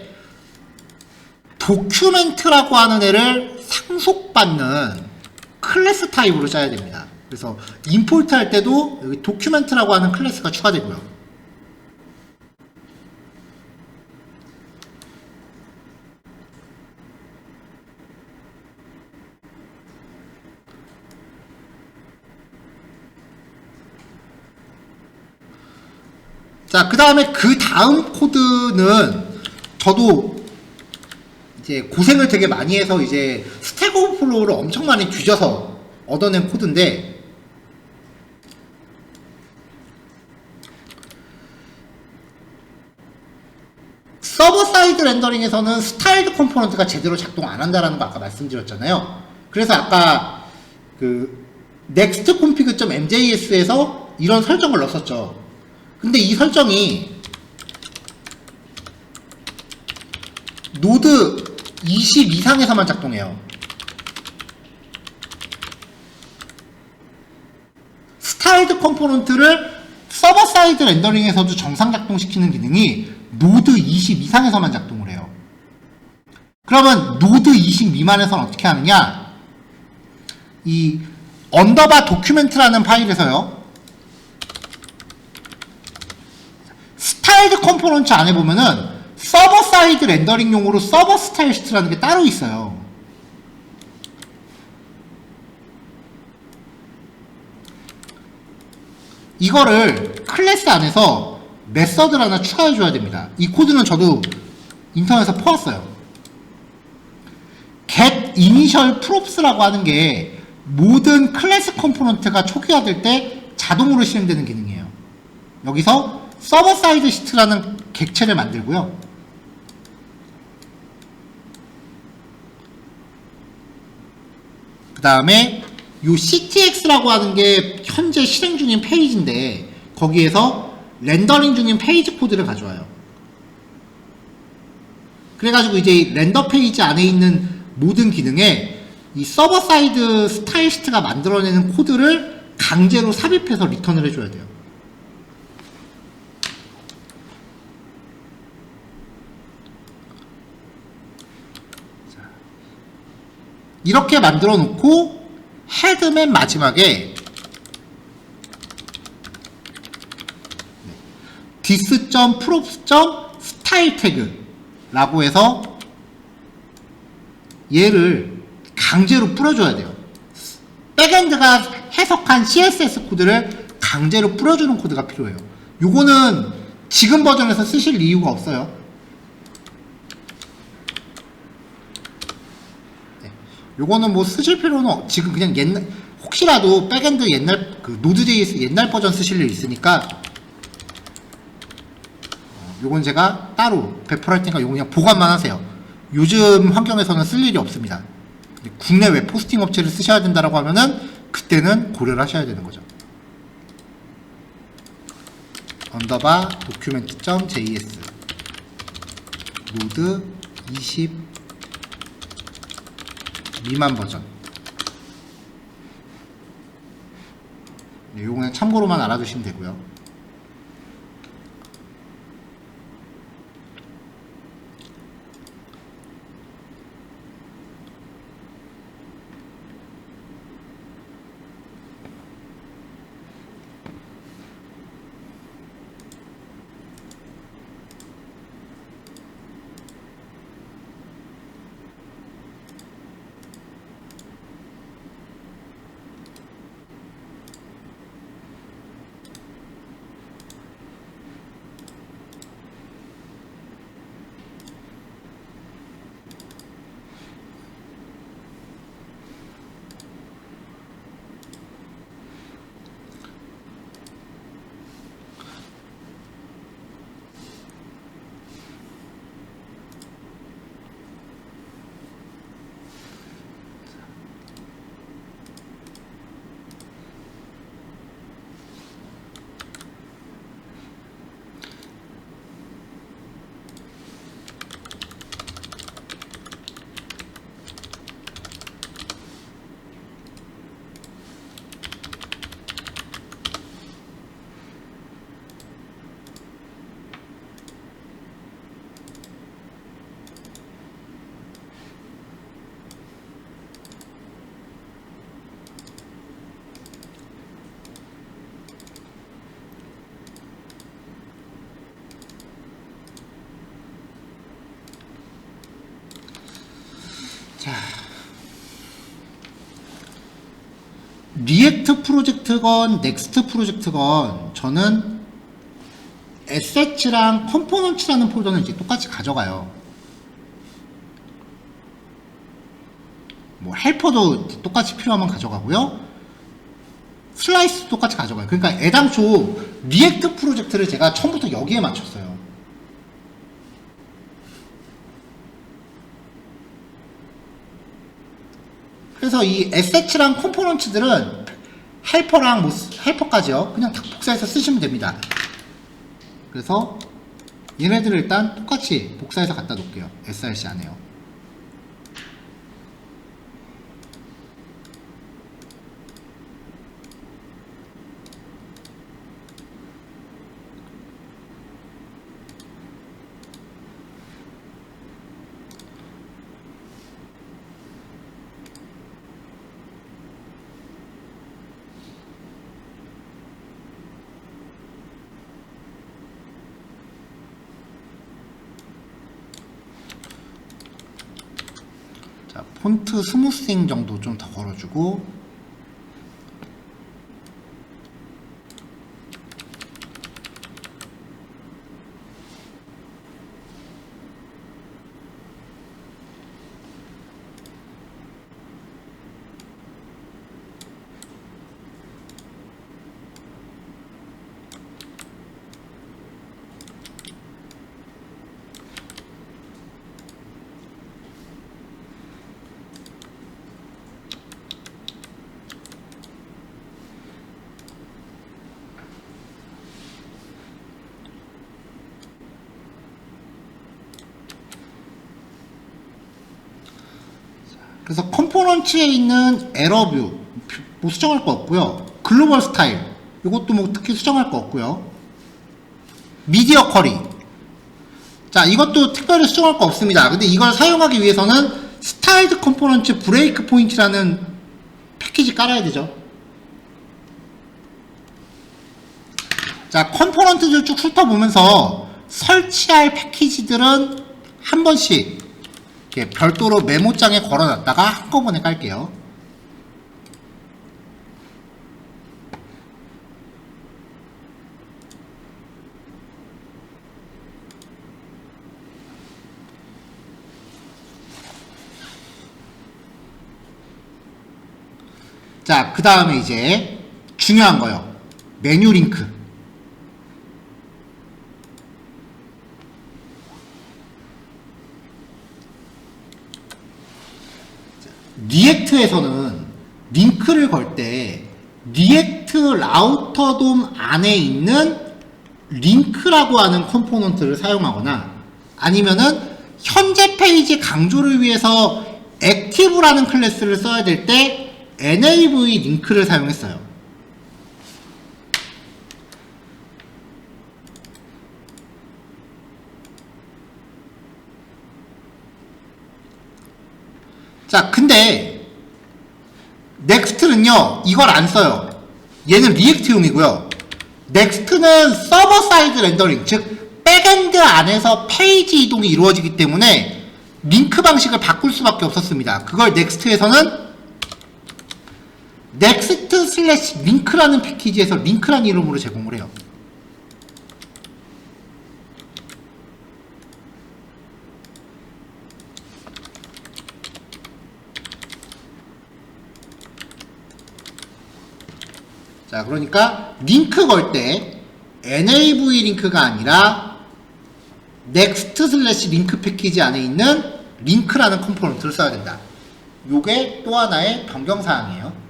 도큐멘트라고 하는 애를 상속받는 클래스 타입으로 짜야 됩니다. 그래서 임포트 할 때도 여기 도큐멘트라고 하는 클래스가 추가되고요. 자, 그 다음에 그 다음 코드는 저도 이제 고생을 되게 많이 해서 이제 스택 오버플로우를 엄청 많이 뒤져서 얻어낸 코드인데, 서버 사이드 렌더링에서는 스타일드 컴포넌트가 제대로 작동 안 한다라는 거 아까 말씀드렸잖아요. 그래서 아까 그 next config.mjs에서 이런 설정을 넣었었죠. 근데 이 설정이 노드 20 이상에서만 작동해요. 스타일드 컴포넌트를 서버 사이드 렌더링에서도 정상 작동시키는 기능이 노드 20 이상에서만 작동을 해요. 그러면 노드 20 미만에서는 어떻게 하느냐? 이 언더바 도큐멘트라는 파일에서요, 스타일드 컴포넌트 안에 보면은 서버 사이드 렌더링용으로 서버 스타일 시트라는 게 따로 있어요. 이거를 클래스 안에서 메서드를 하나 추가해 줘야 됩니다. 이 코드는 저도 인터넷에서 퍼왔어요. get initial props라고 하는 게 모든 클래스 컴포넌트가 초기화될 때 자동으로 실행되는 기능이에요. 여기서 서버 사이드 시트라는 객체를 만들고요. 그 다음에 요 ctx라고 하는 게 현재 실행 중인 페이지인데, 거기에서 렌더링 중인 페이지 코드를 가져와요. 그래가지고 이제 렌더 페이지 안에 있는 모든 기능에 이 서버 사이드 스타일 시트가 만들어내는 코드를 강제로 삽입해서 리턴을 해줘야 돼요. 이렇게 만들어 놓고 헤드 맨 마지막에 this.props.style 태그라고 해서 얘를 강제로 뿌려줘야 돼요. 백엔드가 해석한 CSS 코드를 강제로 뿌려주는 코드가 필요해요. 요거는 지금 버전에서 쓰실 이유가 없어요. 요거는 뭐 쓰실 필요는 지금 그냥 옛날, 혹시라도 백엔드 옛날 그 노드.js 옛날 버전 쓰실 일 있으니까 요건 제가 따로 배포할 테니까 요거 그냥 보관만 하세요. 요즘 환경에서는 쓸 일이 없습니다. 국내 웹 호스팅 업체를 쓰셔야 된다라고 하면은 그때는 고려를 하셔야 되는 거죠. 언더바 document.js 노드 20 미만 버전. 네, 요거 그냥 참고로만 알아두시면 되고요. 자, 리액트 프로젝트건 넥스트 프로젝트건 저는 assets랑 components라는 폴더는 이제 똑같이 가져가요. 뭐 헬퍼도 똑같이 필요하면 가져가고요. 슬라이스도 똑같이 가져가요. 그러니까 애당초 리액트 프로젝트를 제가 처음부터 여기에 맞췄어요. 그래서 이 assets랑 components들은 헬퍼랑 뭐 헬퍼까지요. 그냥 다 복사해서 쓰시면 됩니다. 그래서 얘네들을 일단 똑같이 복사해서 갖다 놓을게요. src 안에요. 자, 폰트 스무싱 정도 좀 더 걸어주고, 그래서 컴포넌트에 있는 에러뷰 뭐 수정할 거 없고요. 글로벌 스타일 이것도 뭐 특히 수정할 거 없고요. 미디어 쿼리, 자 이것도 특별히 수정할 거 없습니다. 근데 이걸 사용하기 위해서는 스타일드 컴포넌트 브레이크 포인트라는 패키지 깔아야 되죠. 자, 컴포넌트들 쭉 훑어보면서 설치할 패키지들은 한 번씩 이렇게 별도로 메모장에 걸어놨다가 한꺼번에 깔게요. 자, 그 다음에 이제 중요한 거요. 메뉴 링크. 리액트에서는 링크를 걸 때 리액트 라우터 돔 안에 있는 링크라고 하는 컴포넌트를 사용하거나 아니면은 현재 페이지 강조를 위해서 액티브라는 클래스를 써야 될 때 nav 링크를 사용했어요. 자, 근데 넥스트는요 이걸 안 써요. 얘는 리액트용이고요. 넥스트는 서버 사이드 렌더링, 즉 백엔드 안에서 페이지 이동이 이루어지기 때문에 링크 방식을 바꿀 수밖에 없었습니다. 그걸 넥스트에서는 넥스트 슬래시 링크라는 패키지에서 링크라는 이름으로 제공을 해요. 자, 그러니까 링크 걸 때 nav 링크가 아니라 next 슬래시 링크 패키지 안에 있는 링크라는 컴포넌트를 써야 된다. 요게 또 하나의 변경사항이에요.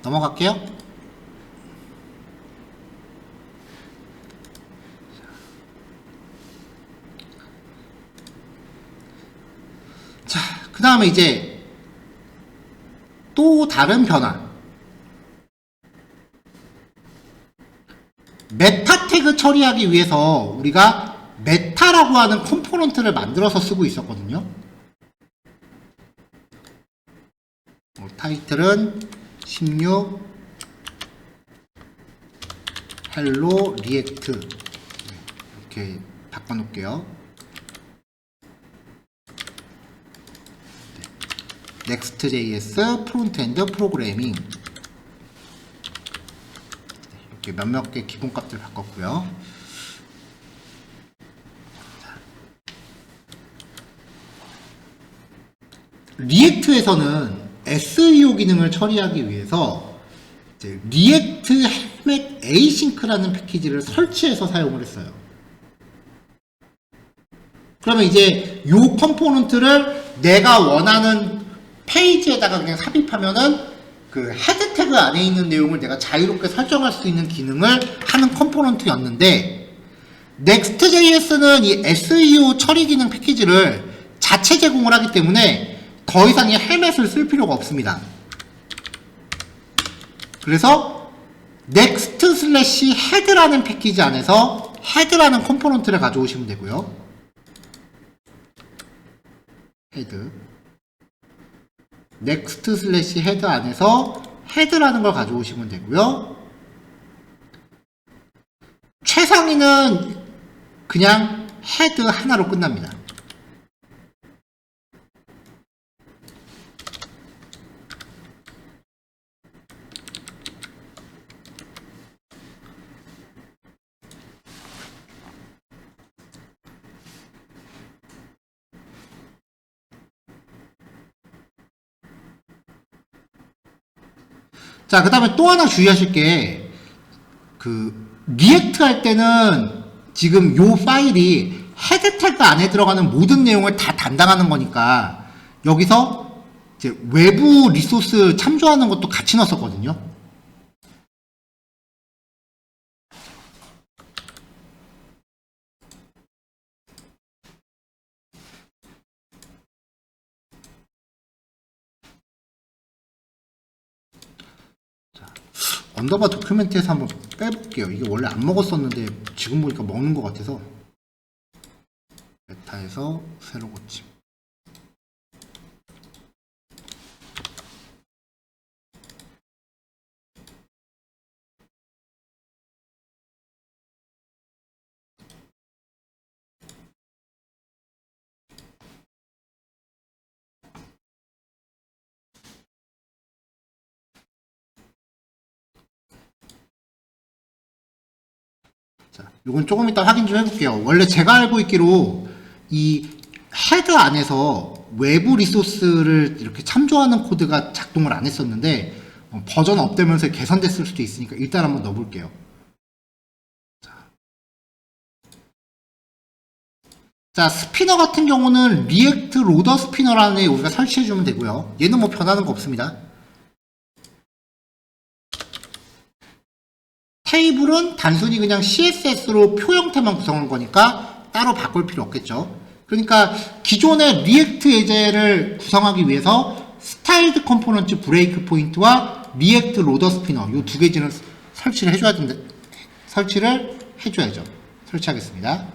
넘어갈게요. 자, 그 다음에 이제 또 다른 변화. 메타 태그 처리하기 위해서 우리가 메타라고 하는 컴포넌트를 만들어서 쓰고 있었거든요. 타이틀은 16 헬로 리액트 이렇게 바꿔놓을게요. Next.js 프론트엔드 프로그래밍 이렇게 몇몇 개 기본값들 바꿨고요. 리액트에서는 SEO 기능을 처리하기 위해서 이제 리액트 헬멧 에이싱크라는 패키지를 설치해서 사용을 했어요. 그러면 이제 요 컴포넌트를 내가 원하는 페이지에다가 그냥 삽입하면은 그 헤드 태그 안에 있는 내용을 내가 자유롭게 설정할 수 있는 기능을 하는 컴포넌트였는데, Next.js는 이 SEO 처리 기능 패키지를 자체 제공을 하기 때문에 더 이상 이 헬멧을 쓸 필요가 없습니다. 그래서 next/head라는 패키지 안에서 head라는 컴포넌트를 가져오시면 되고요. head next/head 안에서 head라는 걸 가져오시면 되고요. 최상위는 그냥 head 하나로 끝납니다. 자, 그 다음에 또 하나 주의하실 게, 리액트 할 때는 지금 요 파일이 헤드 태그 안에 들어가는 모든 내용을 다 담당하는 거니까, 여기서 이제 외부 리소스 참조하는 것도 같이 넣었었거든요. 언더바 도큐멘트에서 한번 빼볼게요. 이게 원래 안 먹었었는데 지금 보니까 먹는 것 같아서. 메타에서 새로 고침. 자, 이건 조금 이따 확인 좀 해볼게요. 원래 제가 알고 있기로 이 헤드 안에서 외부 리소스를 이렇게 참조하는 코드가 작동을 안 했었는데, 버전 업되면서 개선됐을 수도 있으니까 일단 한번 넣어볼게요. 자, 스피너 같은 경우는 리액트 로더 스피너라는 애 우리가 설치해주면 되고요. 얘는 뭐 변하는 거 없습니다. 테이블은 단순히 그냥 CSS로 표 형태만 구성한 거니까 따로 바꿀 필요 없겠죠. 그러니까 기존의 리액트 예제를 구성하기 위해서 스타일드 컴포넌트 브레이크 포인트와 리액트 로더 스피너 이 두 개지는 설치를 해줘야 된다. 설치를 해줘야죠. 설치하겠습니다.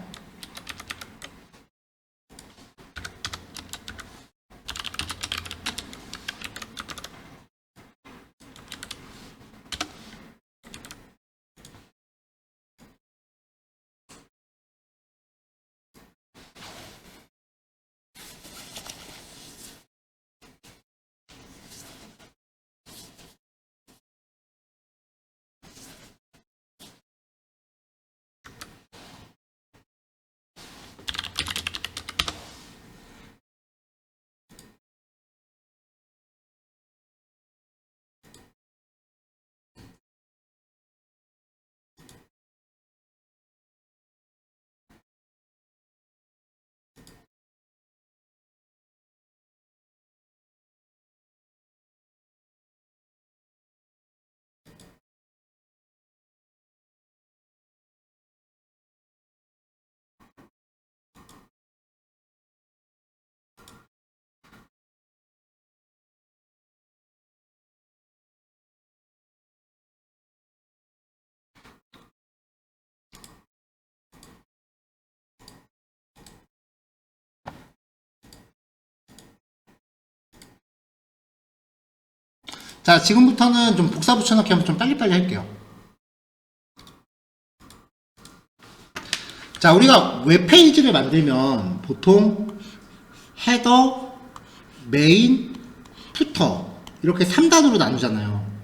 자, 지금부터는 좀 복사 붙여넣기 하면 좀 빨리빨리 할게요. 자, 우리가 웹페이지를 만들면 보통 헤더, 메인, 푸터 이렇게 3단으로 나누잖아요.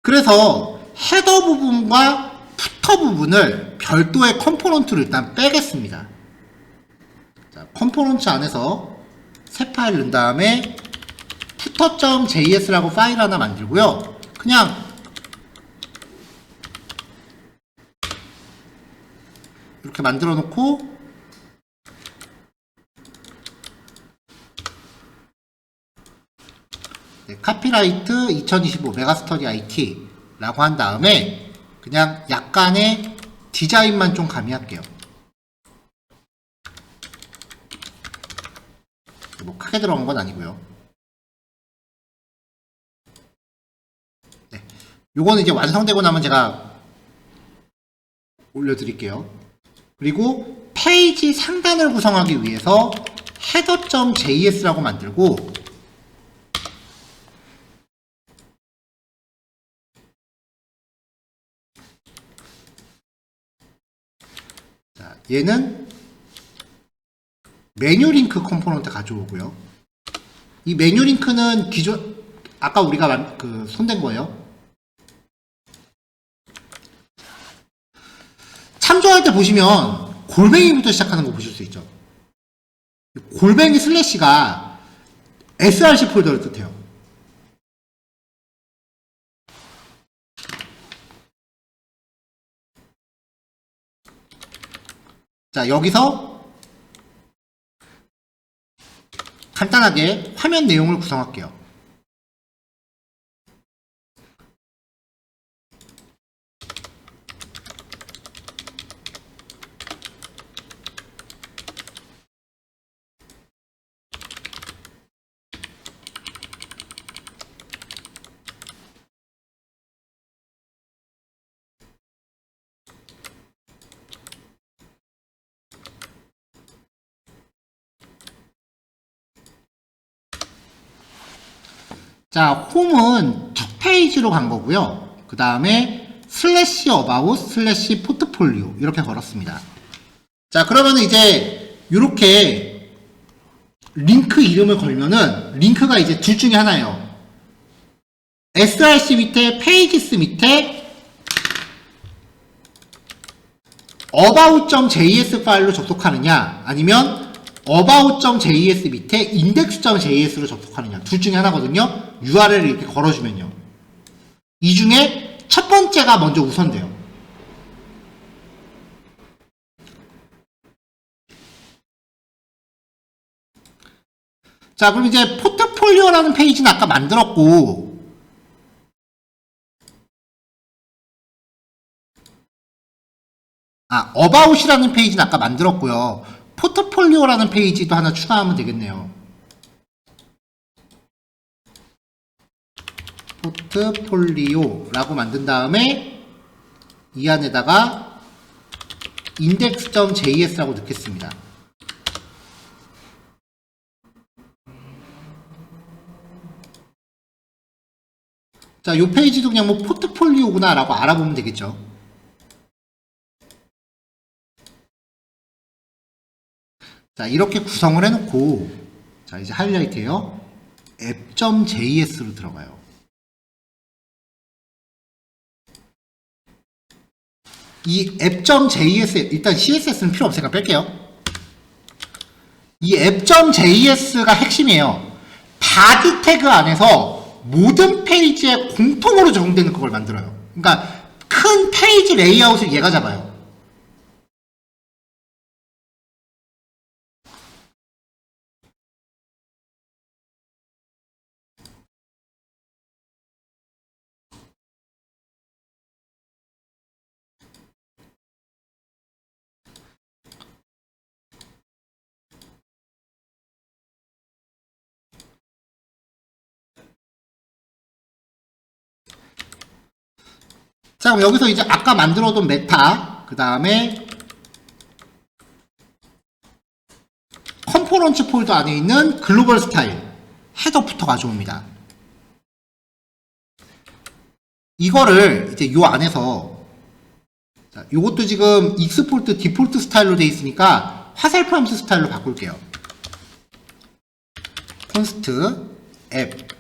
그래서 헤더 부분과 푸터 부분을 별도의 컴포넌트로 일단 빼겠습니다. 자, 컴포넌트 안에서 새 파일 넣은 다음에 footer.js라고 파일 하나 만들고요. 그냥 이렇게 만들어 놓고 카피라이트 2025 메가스터디 IT 라고 한 다음에 그냥 약간의 디자인만 좀 가미할게요. 뭐 크게 들어간 건 아니고요. 네. 요거는 이제 완성되고 나면 제가 올려드릴게요. 그리고 페이지 상단을 구성하기 위해서 header.js라고 만들고 자, 얘는 메뉴 링크 컴포넌트 가져오고요. 이 메뉴 링크는 기존 아까 우리가 손댄 거예요. 참조할 때 보시면 골뱅이부터 시작하는 거 보실 수 있죠. 골뱅이 슬래시가 src 폴더를 뜻해요. 자, 여기서 간단하게 화면 내용을 구성할게요. 자, 홈은 투페이지로 간 거고요. 그 다음에 슬래시 어바웃 슬래시 포트폴리오 이렇게 걸었습니다. 자, 그러면 이제 이렇게 링크 이름을 걸면은 링크가 이제 둘 중에 하나예요. src 밑에 페이지스 밑에 about.js 파일로 접속하느냐 아니면 about.js 밑에 index.js로 접속하느냐 둘 중에 하나거든요. URL을 이렇게 걸어주면요. 이 중에 첫 번째가 먼저 우선돼요. 자, 그럼 이제 포트폴리오라는 페이지는 아까 만들었고 about이라는 페이지는 아까 만들었고요. 포트폴리오라는 페이지도 하나 추가하면 되겠네요. 포트폴리오라고 만든 다음에 이 안에다가 index.js라고 넣겠습니다. 자, 이 페이지도 그냥 뭐 포트폴리오구나 라고 알아보면 되겠죠. 자, 이렇게 구성을 해놓고 자, 이제 하이라이트에요. app.js로 들어가요. 이 app.js 일단 css는 필요 없으니까 뺄게요. 이 app.js가 핵심이에요. 바디 태그 안에서 모든 페이지에 공통으로 적용되는 그걸 만들어요. 그러니까 큰 페이지 레이아웃을 얘가 잡아요. 자, 그럼 여기서 이제 아까 만들어둔 메타, 그 다음에 컴포넌트 폴더 안에 있는 글로벌 스타일 헤더부터 가져옵니다. 이거를 이제 요 안에서, 자, 요것도 지금 익스포트 디폴트 스타일로 돼 있으니까 화살표 스타일로 바꿀게요. const app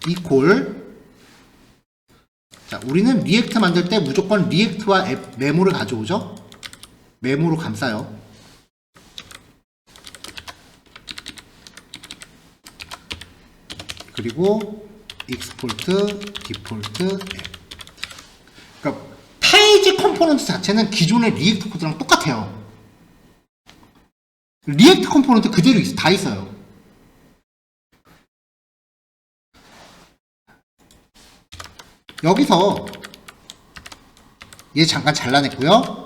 equal, 자, 우리는 리액트 만들 때 무조건 리액트와 앱 메모를 가져오죠. 메모로 감싸요. 그리고 export default app. 그러니까 페이지 컴포넌트 자체는 기존의 리액트 코드랑 똑같아요. 리액트 컴포넌트 그대로 다 있어요. 여기서 얘 잠깐 잘라냈고요.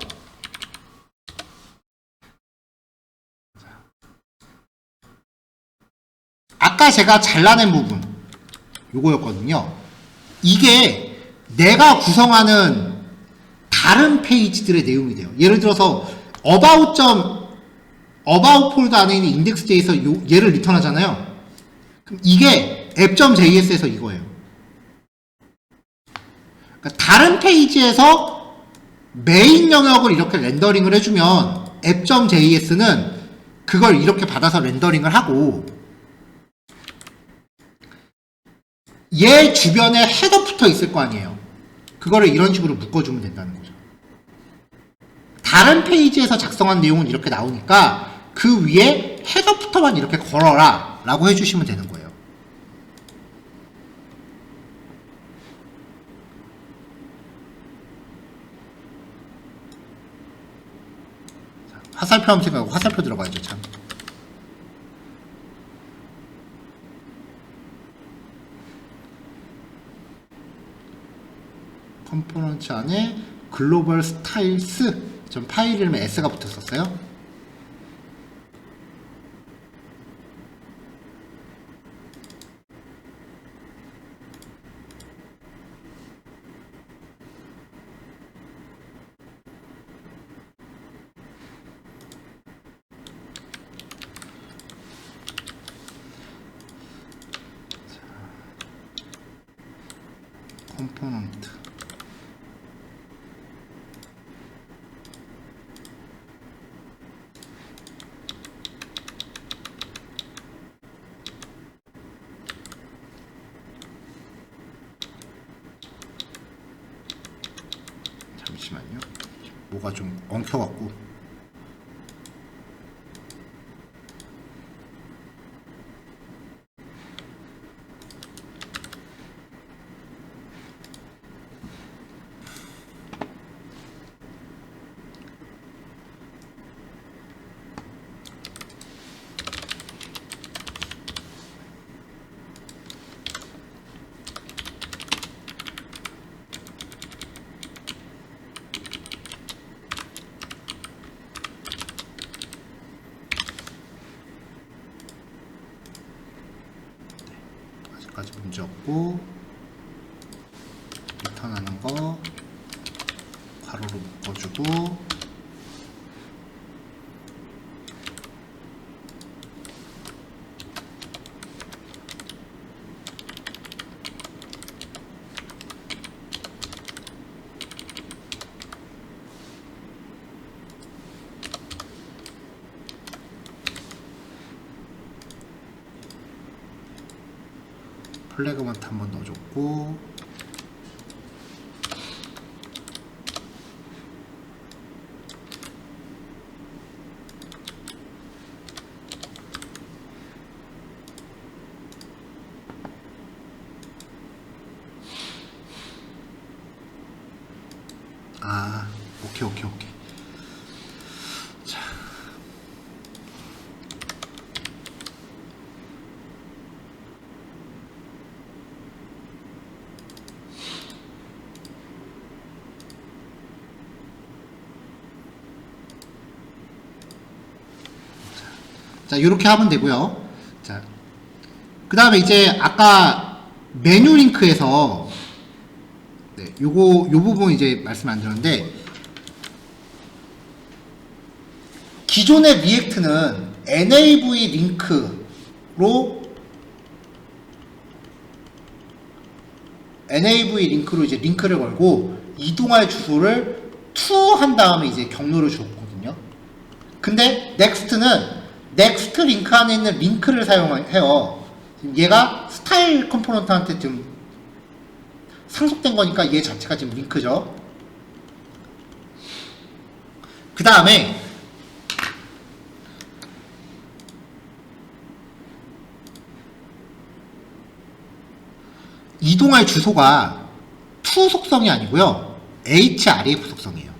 아까 제가 잘라낸 부분 요거였거든요. 이게 내가 구성하는 다른 페이지들의 내용이 돼요. 예를 들어서 about 폴더 안에 있는 index.j에서 얘를 리턴하잖아요. 그럼 이게 app.js에서 이거예요. 그러니까 다른 페이지에서 메인 영역을 이렇게 렌더링을 해주면 app.js는 그걸 이렇게 받아서 렌더링을 하고 얘 주변에 헤더 붙어 있을 거 아니에요. 그거를 이런 식으로 묶어주면 된다는 거죠. 다른 페이지에서 작성한 내용은 이렇게 나오니까 그 위에 헤더부터만 이렇게 걸어라 라고 해주시면 되는 거예요. 자, 화살표 하면 생각하고 화살표 들어가야죠. 참. 컴포넌트 안에 글로벌 스타일스 전 파일 이름에 s가 붙었었어요. 컴포넌트 잠시만요. 뭐가 좀 엉켜갖고. 까지 문제 없고 리턴하는 거 괄호로 묶어주고 플래그먼트 한번 넣어줬고 아 오케이 자, 자, 이렇게 하면 되고요. 자, 그 다음에 이제 아까 메뉴 링크에서 네, 요 부분 이제 말씀 안 드렸는데 기존의 리액트는 nav 링크로 이제 링크를 걸고 이동할 주소를 to 한 다음에 이제 경로를 줬거든요. 근데 넥스트는 넥스트 링크 안에 있는 링크를 사용해요. 얘가 스타일 컴포넌트한테 좀 상속된 거니까 얘 자체가 지금 링크죠. 그 다음에 이동할 주소가 to 속성이 아니고요, href 속성이에요.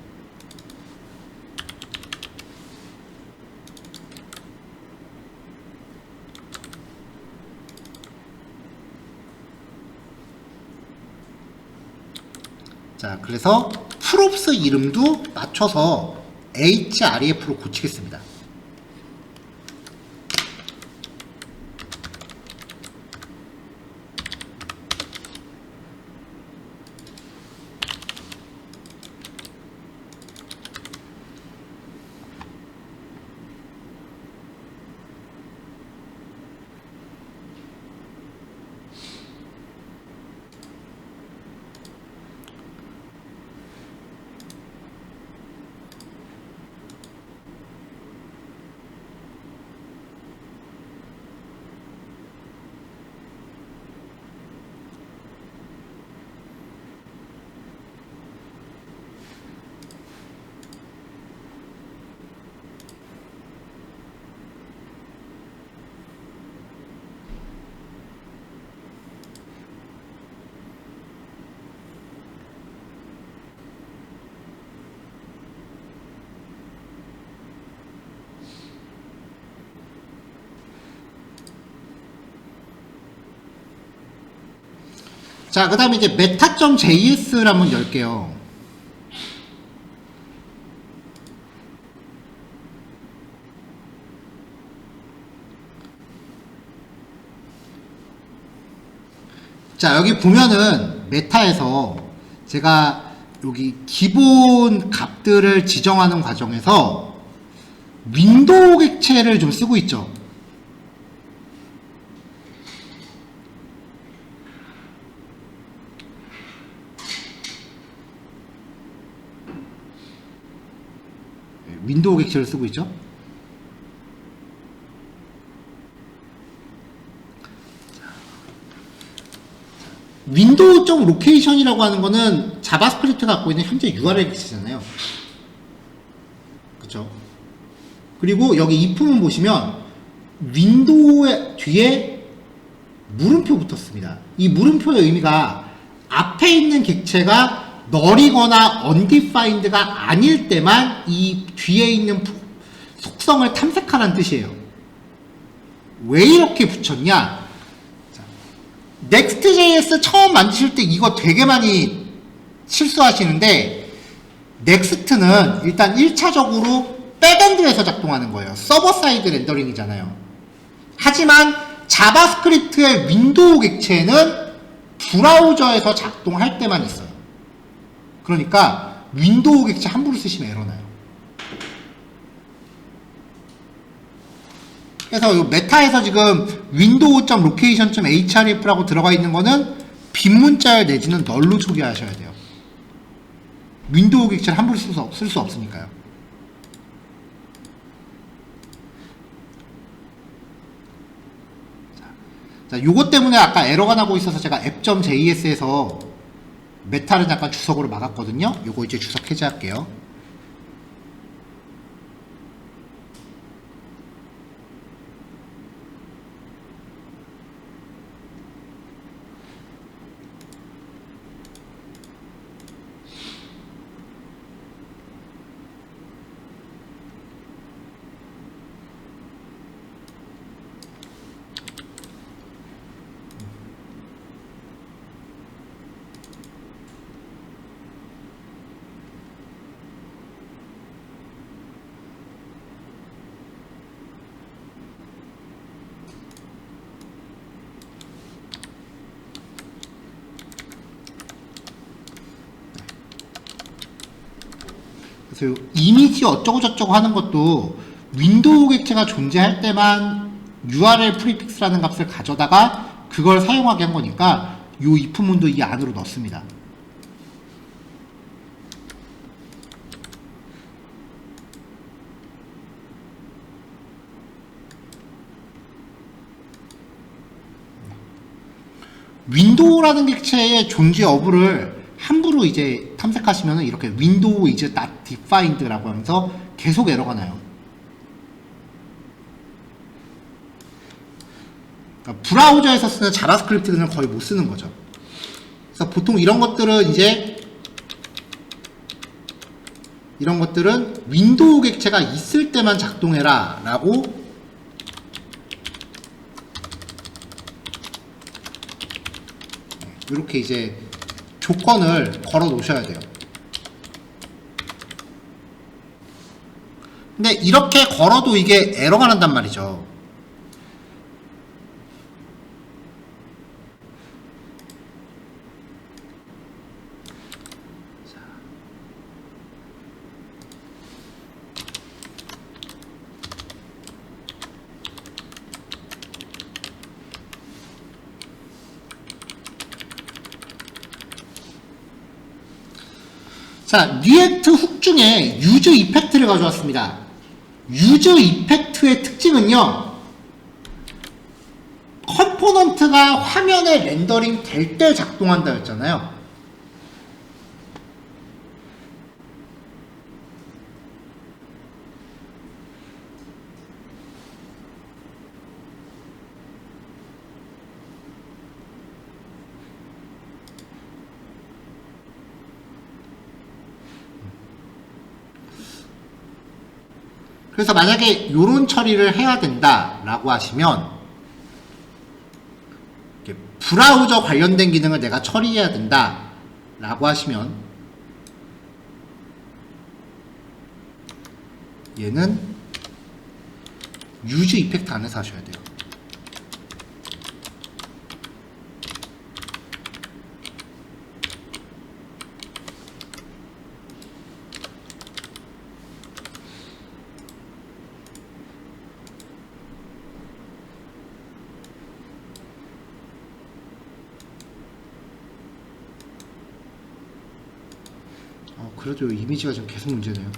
자, 그래서 프롭스 이름도 맞춰서 href로 고치겠습니다. 자, 그 다음에 이제 meta.js를 한번 열게요. 자, 여기 보면은 메타에서 제가 여기 기본 값들을 지정하는 과정에서 윈도우 객체를 좀 쓰고 있죠. 윈도우 객체를 쓰고 있죠. 윈도우.로케이션이라고 로케이션이라고 하는 거는 자바스크립트가 갖고 있는 현재 URL 객체잖아요. 그쵸? 그리고 여기 이 품은 보시면 윈도우의 뒤에 물음표 붙었습니다. 이 물음표의 의미가 앞에 있는 객체가 널이거나 undefined가 아닐 때만 이 뒤에 있는 속성을 탐색하라는 뜻이에요. 왜 이렇게 붙였냐? Next.js 처음 만드실 때 이거 되게 많이 실수하시는데, 넥스트는 일단 1차적으로 백엔드에서 작동하는 거예요. 서버 사이드 렌더링이잖아요. 하지만 자바스크립트의 윈도우 객체는 브라우저에서 작동할 때만 있어요. 그러니까 윈도우 객체 함부로 쓰시면 에러나요. 그래서 이 메타에서 지금 window.location.href라고 들어가 있는 거는 빈 문자열 내지는 널로 초기화하셔야 돼요. 윈도우 객체를 함부로 쓸 수 없으니까요. 자, 요것 때문에 아까 에러가 나고 있어서 제가 app.js에서 메타를 잠깐 주석으로 막았거든요. 요거 이제 주석 해제할게요. 그래서 이미지 어쩌고 저쩌고 하는 것도 윈도우 객체가 존재할 때만 URL 프리픽스라는 값을 가져다가 그걸 사용하게 한 거니까 요 if문도 이 안으로 넣습니다. 윈도우라는 객체의 존재 여부를 함부로 이제 탐색하시면 이렇게 윈도우 is not defined라고 하면서 계속 에러가 나요. 그러니까 브라우저에서 쓰는 자바스크립트는 거의 못 쓰는 거죠. 그래서 보통 이런 것들은 윈도우 객체가 있을 때만 작동해라 라고 이렇게 이제 조건을 걸어 놓으셔야 돼요. 근데 이렇게 걸어도 이게 에러가 난단 말이죠. 자, 리액트 훅 중에 유즈 이펙트를 가져왔습니다. 유즈 이펙트의 특징은요, 컴포넌트가 화면에 렌더링 될 때 작동한다 했잖아요. 그래서 만약에 요런 처리를 해야 된다 라고 하시면 브라우저 관련된 기능을 내가 처리해야 된다 라고 하시면 얘는 유즈 이펙트 안에서 하셔야 돼요. 그래도 이미지가 지금 계속 문제네요.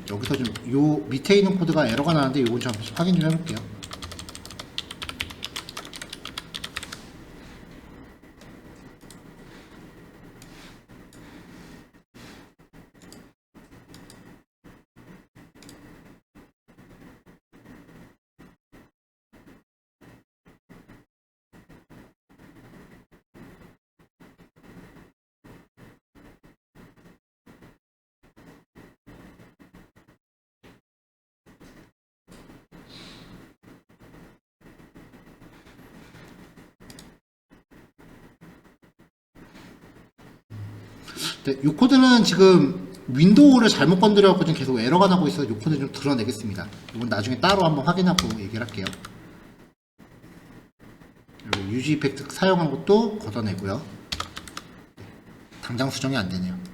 여기서 좀 요 밑에 있는 코드가 에러가 나는데 요건 좀 확인 좀 해볼게요. 네, 이 코드는 지금 윈도우를 잘못 건드려갖고 지금 계속 에러가 나고 있어서 이 코드 좀 드러내겠습니다. 이건 나중에 따로 한번 확인하고 얘기를 할게요. 그리고 유지 이펙트 사용한 것도 걷어내고요. 당장 수정이 안 되네요.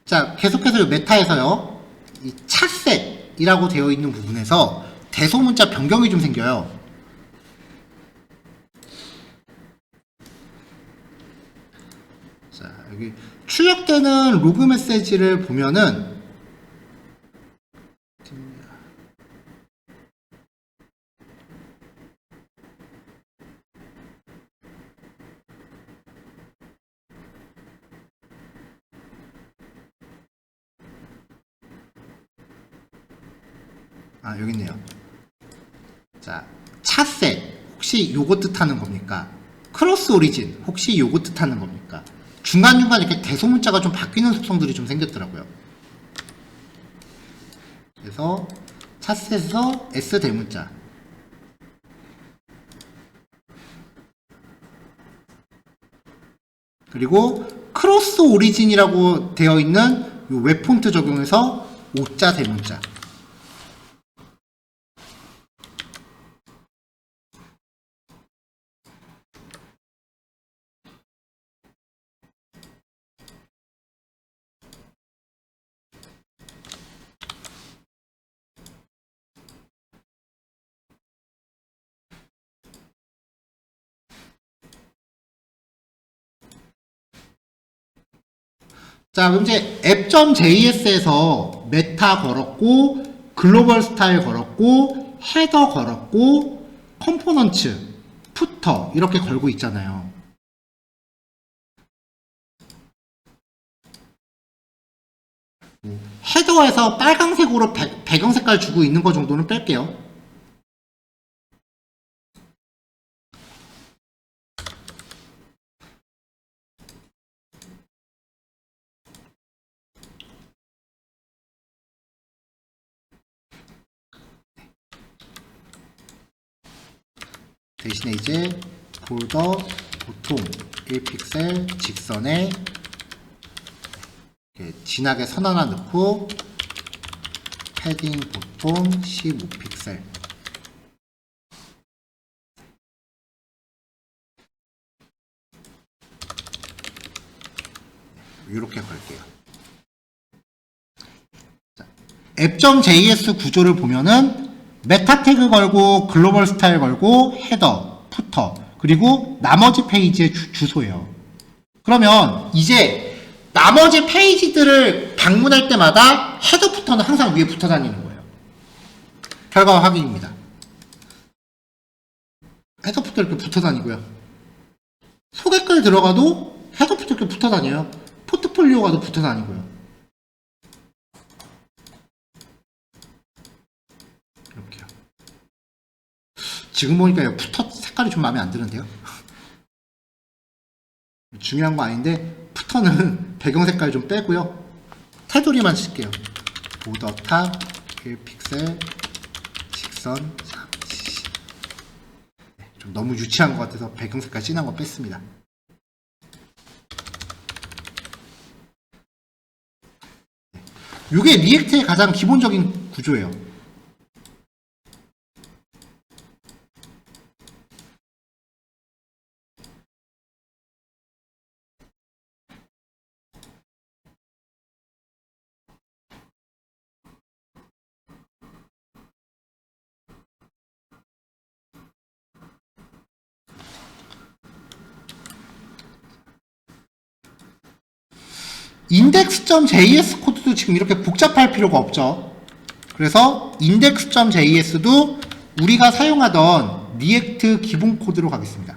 자, 계속해서 메타에서요, 이 차셋이라고 되어 있는 부분에서 대소문자 변경이 좀 생겨요. 자, 여기 출력되는 로그 메시지를 보면은 여기 있네요. 자, 차셋 혹시 요거 뜻하는 겁니까? 크로스 오리진 혹시 요거 뜻하는 겁니까? 중간중간 이렇게 대소문자가 좀 바뀌는 속성들이 좀 생겼더라고요. 그래서 차셋에서 S 대문자. 그리고 크로스 오리진이라고 되어 있는 요 웹폰트 적용해서 O자 대문자. 자, 그럼 이제 앱.js에서 메타 걸었고, 글로벌 스타일 걸었고, 헤더 걸었고, 컴포넌츠, 푸터 이렇게 걸고 있잖아요. 헤더에서 빨강색으로 배경 색깔 주고 있는 거 정도는 뺄게요. 대신에 이제 볼더 보통 1픽셀 직선에 이렇게 진하게 선 하나 넣고 패딩 보통 15픽셀 이렇게 걸게요. 앱.js 구조를 보면은 메타 태그 걸고 글로벌 스타일 걸고 헤더, 푸터 그리고 나머지 페이지의 주소예요. 그러면 이제 나머지 페이지들을 방문할 때마다 헤더 푸터는 항상 위에 붙어 다니는 거예요. 결과 확인입니다. 헤더 푸터 이렇게 붙어 다니고요. 소개글 들어가도 헤더 푸터 이렇게 붙어 다녀요. 포트폴리오가도 붙어 다니고요. 이렇게요. 지금 보니까 푸터 색깔이 좀 마음에 안 드는데요. 중요한 거 아닌데 푸터는 배경 색깔 좀 빼고요. 테두리만 칠게요. 보더 탑 1픽셀 직선 30. 좀 너무 유치한 것 같아서 배경 색깔 진한 거 뺐습니다. 이게 리액트의 가장 기본적인 구조예요. index.js 코드도 지금 이렇게 복잡할 필요가 없죠. 그래서 index.js도 우리가 사용하던 리액트 기본 코드로 가겠습니다.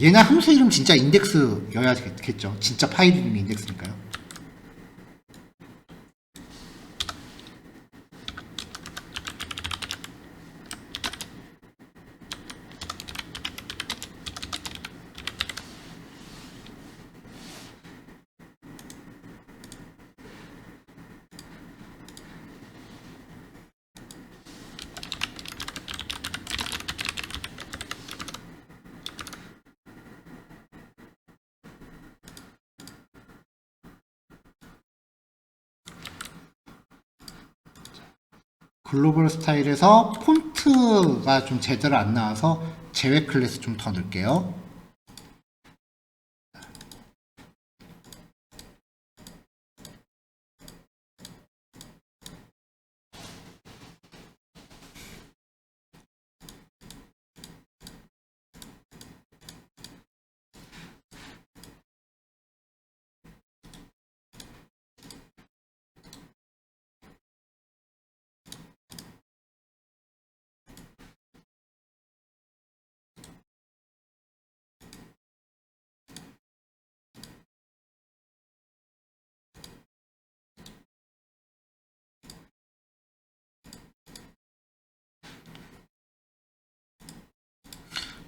얘네 함수 이름 진짜 인덱스여야겠죠. 진짜 파일 이름이 인덱스니까요. 글로벌 스타일에서 폰트가 좀 제대로 안 나와서 제외 클래스 좀 더 넣을게요.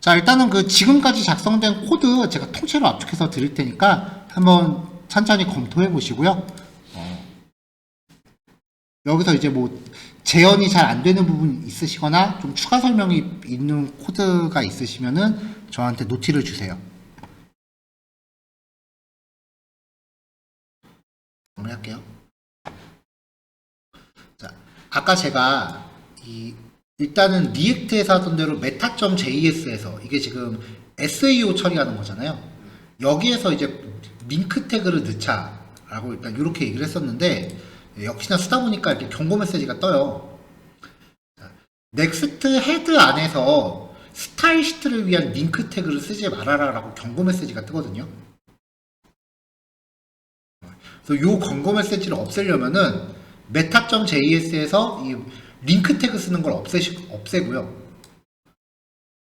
자, 일단은 그 지금까지 작성된 코드 제가 통째로 압축해서 드릴 테니까 한번 천천히 검토해 보시고요. 여기서 이제 뭐 재현이 잘 안 되는 부분 있으시거나 좀 추가 설명이 있는 코드가 있으시면은 저한테 노티를 주세요. 정리할게요. 자, 아까 제가 일단은 리액트에서 하던 대로 meta.js에서 이게 지금 SEO 처리하는 거잖아요. 여기에서 이제 링크 태그를 넣자라고 일단 이렇게 얘기를 했었는데 역시나 쓰다 보니까 이렇게 경고 메시지가 떠요. 넥스트 헤드 안에서 스타일 시트를 위한 링크 태그를 쓰지 말아라 라고 경고 메시지가 뜨거든요. 그래서 요 경고 메시지를 없애려면은 meta.js에서 이 링크 태그 쓰는 걸 없애고요.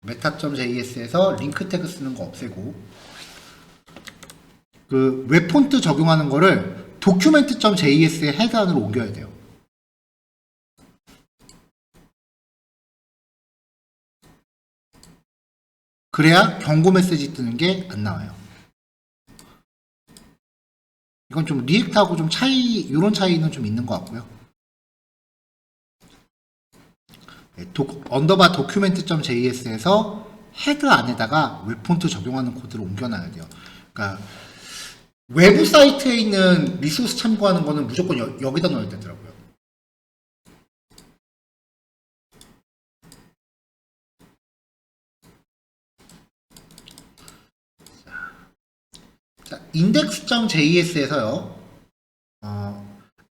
meta.js에서 링크 태그 쓰는 거 없애고 그 웹폰트 적용하는 거를 document.js의 헤드 안으로 옮겨야 돼요. 그래야 경고 메시지 뜨는 게 안 나와요. 이건 좀 리액트하고 좀 이런 차이는 좀 있는 것 같고요. 언더바 document.js에서 헤드 안에다가 웹폰트 적용하는 코드를 옮겨놔야 돼요. 그러니까 외부 사이트에 있는 리소스 참고하는 거는 무조건 여기다 넣어야 되더라고요. 자, index.js에서요.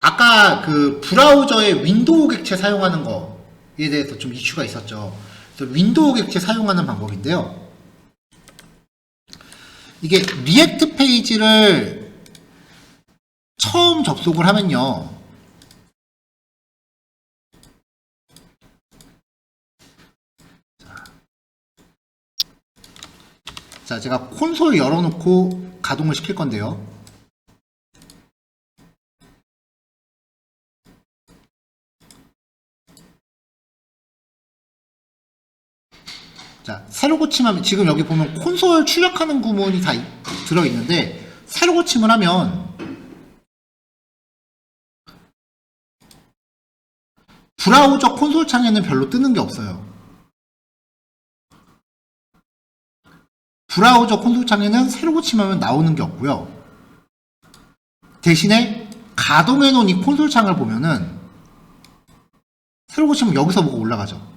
아까 그 브라우저에 윈도우 객체 사용하는 거에 대해서 좀 이슈가 있었죠. 그래서 윈도우 객체 사용하는 방법인데요. 이게 리액트 페이지를 처음 접속을 하면요. 자, 제가 콘솔 열어놓고 가동을 시킬 건데요. 자, 새로 고침하면 지금 여기 보면 콘솔 출력하는 구문이 다 들어있는데 새로 고침을 하면 브라우저 콘솔 창에는 별로 뜨는 게 없어요. 브라우저 콘솔 창에는 새로 고침하면 나오는 게 없고요. 대신에 가동해 놓은 이 콘솔 창을 보면은 새로 고치면 여기서 뭐가 올라가죠.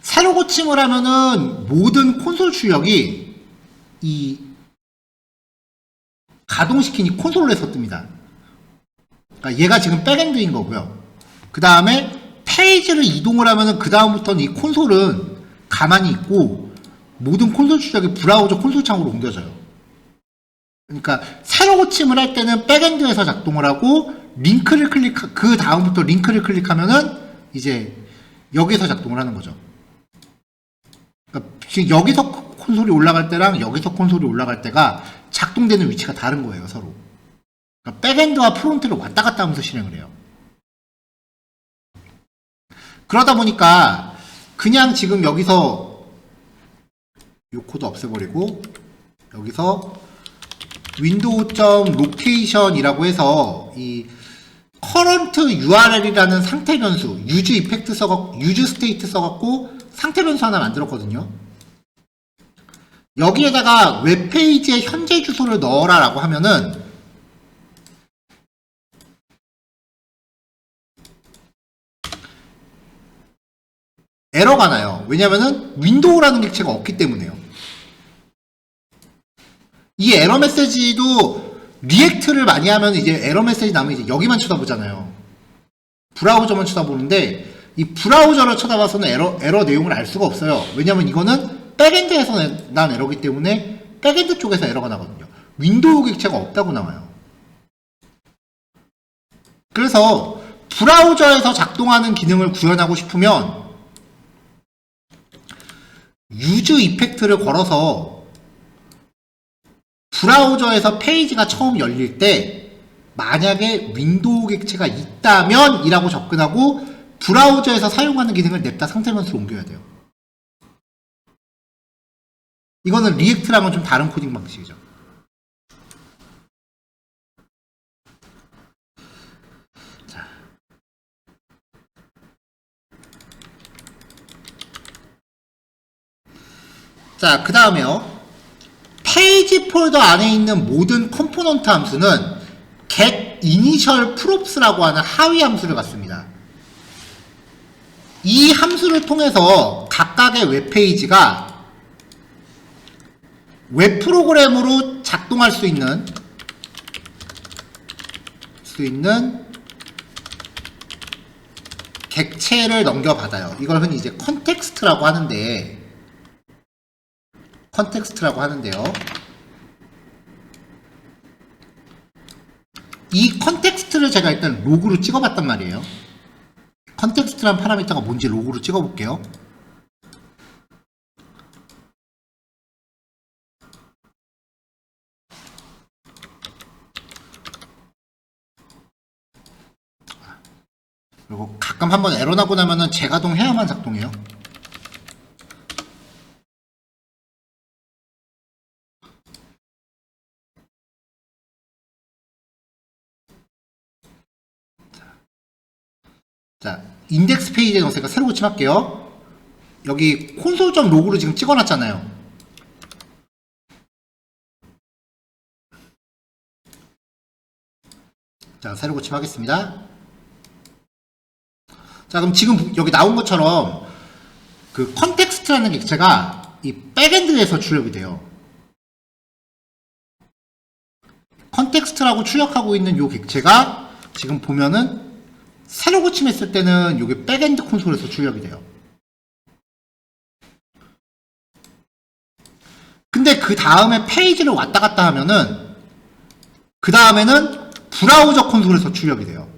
새로 고침을 하면은 모든 콘솔 출력이 이 가동시킨 이 콘솔에서 뜹니다. 그러니까 얘가 지금 백엔드인 거고요. 그 다음에 페이지를 이동을 하면은 그 다음부터는 이 콘솔은 가만히 있고 모든 콘솔 출력이 브라우저 콘솔 창으로 옮겨져요. 그러니까 새로 고침을 할 때는 백엔드에서 작동을 하고 링크를 그 다음부터 링크를 클릭하면은 이제 여기서 작동을 하는 거죠. 그러니까 지금 여기서 콘솔이 올라갈 때랑 여기서 콘솔이 올라갈 때가 작동되는 위치가 다른 거예요, 서로. 그러니까 백엔드와 프론트를 왔다 갔다 하면서 실행을 해요. 그러다 보니까 그냥 지금 여기서 이 코드 없애버리고 여기서 window.location이라고 해서 이 current URL이라는 상태 변수, use effect use state 써갖고 상태 변수 하나 만들었거든요. 여기에다가 웹페이지의 현재 주소를 넣어라 라고 하면은 에러가 나요. 왜냐면은 윈도우라는 객체가 없기 때문에요. 이 에러 메시지도 리액트를 많이 하면 이제 에러 메시지 나면 이제 여기만 쳐다보잖아요. 브라우저만 쳐다보는데 이 브라우저를 쳐다봐서는 에러 내용을 알 수가 없어요. 왜냐면 이거는 백엔드에서 난 에러기 때문에 백엔드 쪽에서 에러가 나거든요. 윈도우 객체가 없다고 나와요. 그래서 브라우저에서 작동하는 기능을 구현하고 싶으면 유즈 이펙트를 걸어서 브라우저에서 페이지가 처음 열릴 때 만약에 윈도우 객체가 있다면 이라고 접근하고 브라우저에서 사용하는 기능을 냅다 상태 변수로 옮겨야 돼요. 이거는 리액트랑은 좀 다른 코딩 방식이죠. 자, 그 다음에요. 페이지 폴더 안에 있는 모든 컴포넌트 함수는 get initial props라고 하는 하위 함수를 갖습니다. 이 함수를 통해서 각각의 웹페이지가 웹 프로그램으로 작동할 수 있는 객체를 넘겨받아요. 이걸 흔히 이제 컨텍스트라고 하는데요. 이 컨텍스트를 제가 일단 로그로 찍어봤단 말이에요. 컨텍스트란 파라미터가 뭔지 로그로 찍어볼게요. 그리고 가끔 한번 에러 나고 나면은 재가동해야만 작동해요. 자, 인덱스 페이지에 넣으니까 새로 고침할게요. 여기 콘솔.로그로 지금 찍어놨잖아요. 자, 새로 고침하겠습니다. 자, 그럼 지금 여기 나온 것처럼 그 컨텍스트라는 객체가 이 백엔드에서 출력이 돼요. 컨텍스트라고 출력하고 있는 이 객체가 지금 보면은 새로 고침했을 때는 이게 백엔드 콘솔에서 출력이 돼요. 근데 그 다음에 페이지를 왔다 갔다 하면은 그 다음에는 브라우저 콘솔에서 출력이 돼요.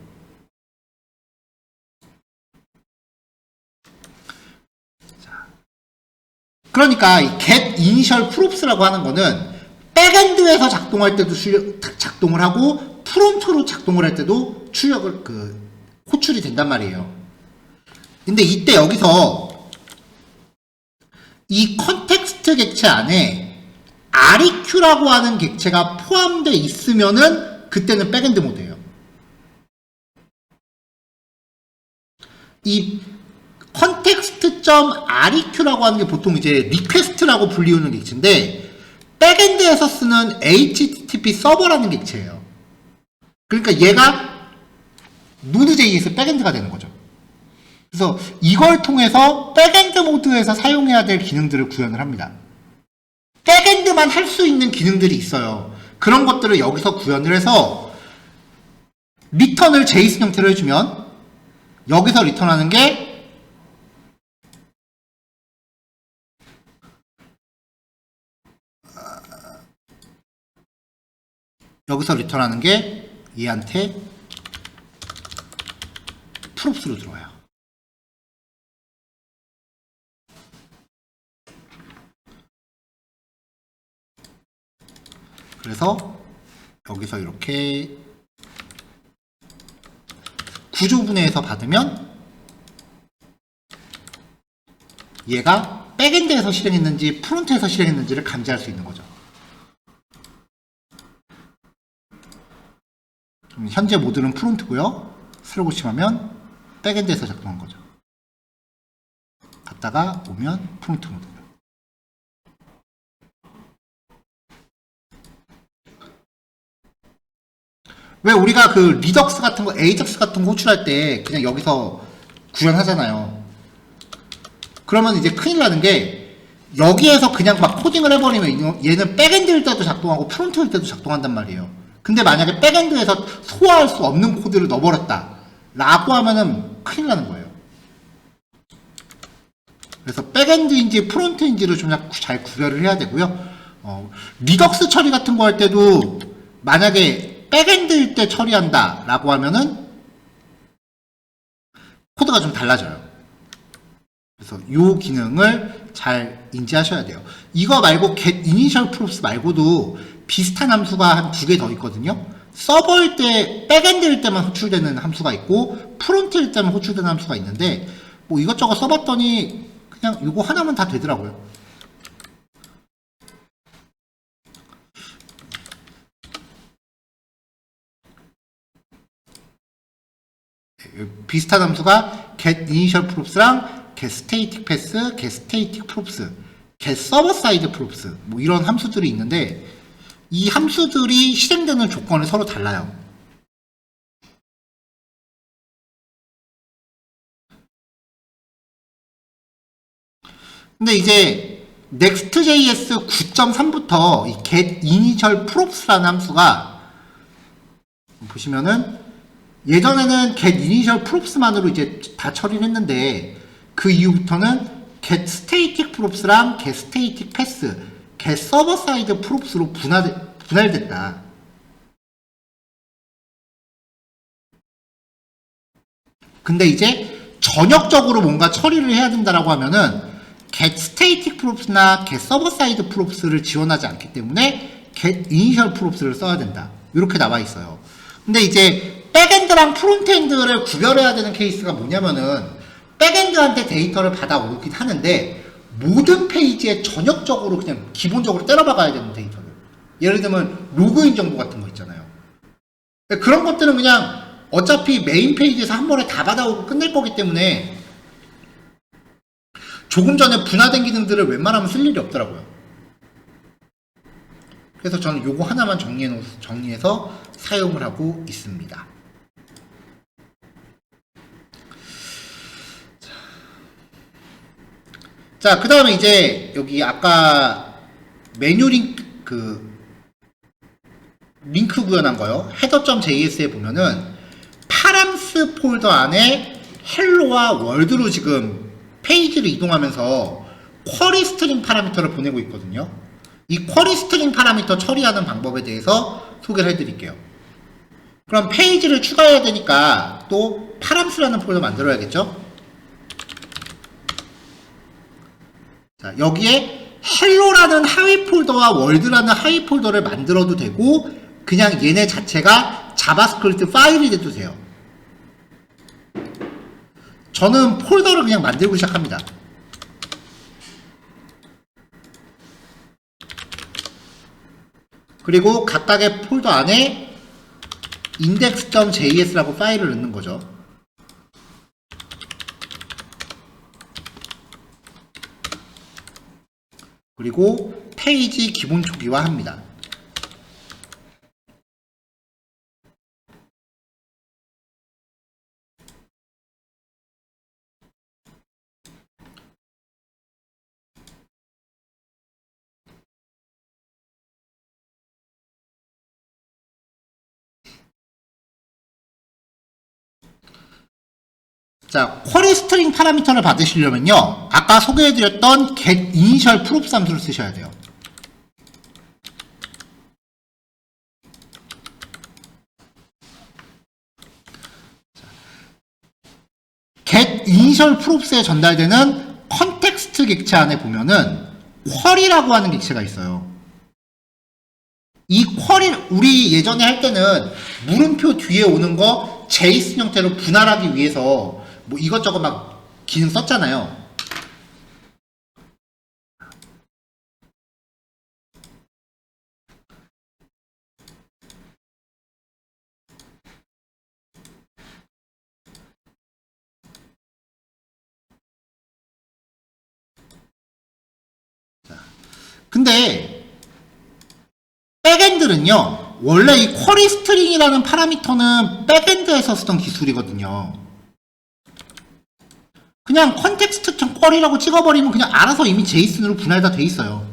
그러니까 이 get initial props라고 하는 거는 백엔드에서 작동할 때도 작동을 하고 프론트로 작동을 할 때도 호출이 된단 말이에요. 근데 이때 여기서 이 컨텍스트 객체 안에 REQ라고 하는 객체가 포함되어 있으면은 그때는 백엔드 모드예요. 이 context.req라고 하는 게 보통 이제 리퀘스트라고 불리우는 객체인데 백엔드에서 쓰는 HTTP 서버라는 객체예요. 그러니까 얘가 Node.js 백엔드가 되는 거죠. 그래서 이걸 통해서 백엔드 모드에서 사용해야 될 기능들을 구현을 합니다. 백엔드만 할 수 있는 기능들이 있어요. 그런 것들을 여기서 구현을 해서 리턴을 JSON 형태로 해주면 여기서 리턴하는 게 얘한테 props로 들어와요. 그래서 여기서 이렇게 구조분해해서 받으면 얘가 백엔드에서 실행했는지 프론트에서 실행했는지를 감지할 수 있는 거죠. 현재 모드는 프론트고요. 새로 고침하면 백엔드에서 작동한 거죠. 갔다가 오면 프론트 모드. 왜 우리가 그 리덕스 같은 거, 에이적스 같은 거 호출할 때 그냥 여기서 구현하잖아요. 그러면 이제 큰일 나는 게 여기에서 그냥 막 코딩을 해버리면 얘는 백엔드일 때도 작동하고 프론트일 때도 작동한단 말이에요. 근데 만약에 백엔드에서 소화할 수 없는 코드를 넣어버렸다 라고 하면은 큰일 나는 거예요. 그래서 백엔드인지 프론트인지를 좀 잘 구별을 해야 되고요. 리덕스 처리 같은 거 할 때도 만약에 백엔드일 때 처리한다 라고 하면은 코드가 좀 달라져요. 그래서 이 기능을 잘 인지하셔야 돼요. 이거 말고 get initial props 말고도 비슷한 함수가 한 2개 더 있거든요. 서버일 때, 백엔드일 때만 호출되는 함수가 있고 프론트일 때만 호출되는 함수가 있는데 뭐 이것저것 써봤더니 그냥 이거 하나면 다 되더라고요. 비슷한 함수가 get initial props랑 get static path, get static props, get server side props 뭐 이런 함수들이 있는데 이 함수들이 실행되는 조건이 서로 달라요. 근데 이제 Next.js 9.3부터 이 get initial props라는 함수가 보시면은 예전에는 get initial props만으로 이제 다 처리를 했는데 그 이후부터는 get static props랑 get static path, get server side props로 분할됐다. 근데 이제 전역적으로 뭔가 처리를 해야 된다라고 하면은 get static props나 get server side props를 지원하지 않기 때문에 get initial props를 써야 된다. 이렇게 나와 있어요. 근데 이제 백엔드랑 프론트엔드를 구별해야 되는 케이스가 뭐냐면은 백엔드한테 데이터를 받아오긴 하는데 모든 페이지에 전역적으로 그냥 기본적으로 때려박아야 되는 데이터를, 예를 들면 로그인 정보 같은 거 있잖아요. 그런 것들은 그냥 어차피 메인 페이지에서 한 번에 다 받아오고 끝낼 거기 때문에 조금 전에 분화된 기능들을 웬만하면 쓸 일이 없더라고요. 그래서 저는 요거 하나만 정리해서 사용을 하고 있습니다. 자, 그 다음에 이제 여기 아까 메뉴 링크 구현한 거요. header.js에 보면은 파람스 폴더 안에 헬로와 월드로 지금 페이지를 이동하면서 쿼리 스트링 파라미터를 보내고 있거든요. 이 쿼리 스트링 파라미터 처리하는 방법에 대해서 소개를 해드릴게요. 그럼 페이지를 추가해야 되니까 또 파람스라는 폴더 만들어야겠죠? 자, 여기에 헬로라는 하위 폴더와 월드라는 하위 폴더를 만들어도 되고 그냥 얘네 자체가 자바스크립트 파일이 돼도 돼요. 저는 폴더를 그냥 만들고 시작합니다. 그리고 각각의 폴더 안에 index.js라고 파일을 넣는 거죠. 그리고 페이지 기본 초기화 합니다. 자, 쿼리 스트링 파라미터를 받으시려면요, 아까 소개해드렸던 get initial props 함수를 쓰셔야 돼요. get initial props에 전달되는 컨텍스트 객체 안에 보면은 쿼리라고 하는 객체가 있어요. 이 쿼리, 우리 예전에 할 때는 물음표 뒤에 오는 거 JSON 형태로 분할하기 위해서 뭐 이것저것 막 기능 썼잖아요. 근데 백엔드는요, 원래 이 쿼리 스트링이라는 파라미터는 백엔드에서 쓰던 기술이거든요. 그냥 컨텍스트 쿼리라고 찍어버리면 그냥 알아서 이미 JSON으로 분할 다 돼 있어요.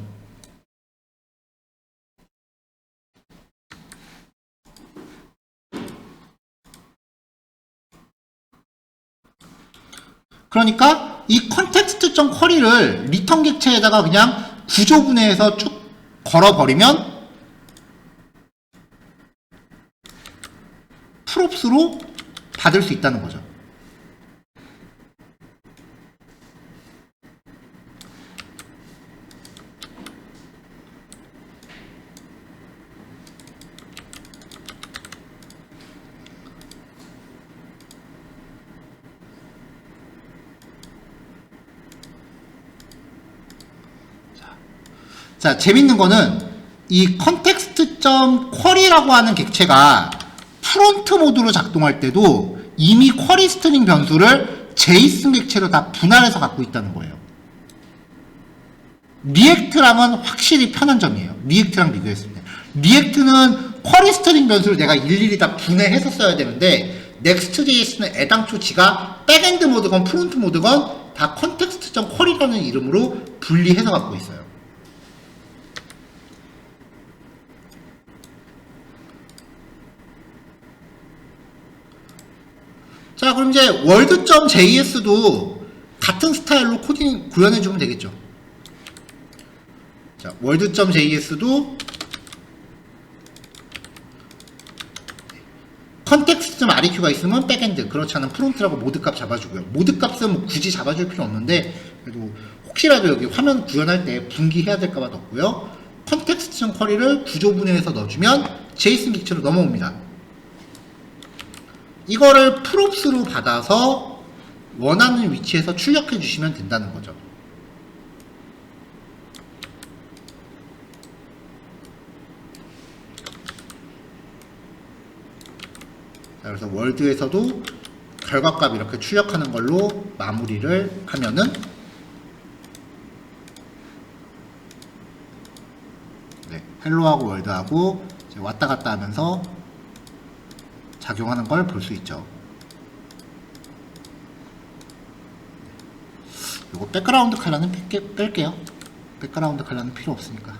그러니까 이 컨텍스트 쿼리를 리턴 객체에다가 그냥 구조분해해서 쭉 걸어버리면 프롭스로 받을 수 있다는 거죠. 자, 재밌는 거는 이 컨텍스트.쿼리라고 하는 객체가 프론트 모드로 작동할 때도 이미 쿼리 스트링 변수를 제이슨 객체로 다 분할해서 갖고 있다는 거예요. 리액트랑은 확실히 편한 점이에요. 리액트랑 비교했을 때. 리액트는 쿼리 스트링 변수를 내가 일일이 다 분해해서 써야 되는데 넥스트.js는 애당초 지가 백엔드 모드건 프론트 모드건 다 컨텍스트.쿼리라는 이름으로 분리해서 갖고 있어요. 자, 그럼 이제 월드.js도 같은 스타일로 코딩 구현해주면 되겠죠. 자, 월드.js도 컨텍스트.req가 있으면 백엔드, 그렇지 않으면 프론트라고 모드값 잡아주고요. 모드값은 뭐 굳이 잡아줄 필요 없는데 그래도 혹시라도 여기 화면 구현할 때 분기해야 될까봐 넣었고요. 컨텍스트.쿼리를 구조분해해서 넣어주면 제이슨 객체로 넘어옵니다. 이거를 프롭스로 받아서 원하는 위치에서 출력해 주시면 된다는 거죠. 자, 그래서 월드에서도 결과값 이렇게 출력하는 걸로 마무리를 하면은 네, 헬로하고 월드하고 이제 왔다 갔다 하면서 작용하는 걸 볼 수 있죠. 요거 백그라운드 컬러는 뺄게요. 백그라운드 컬러는 필요 없으니까.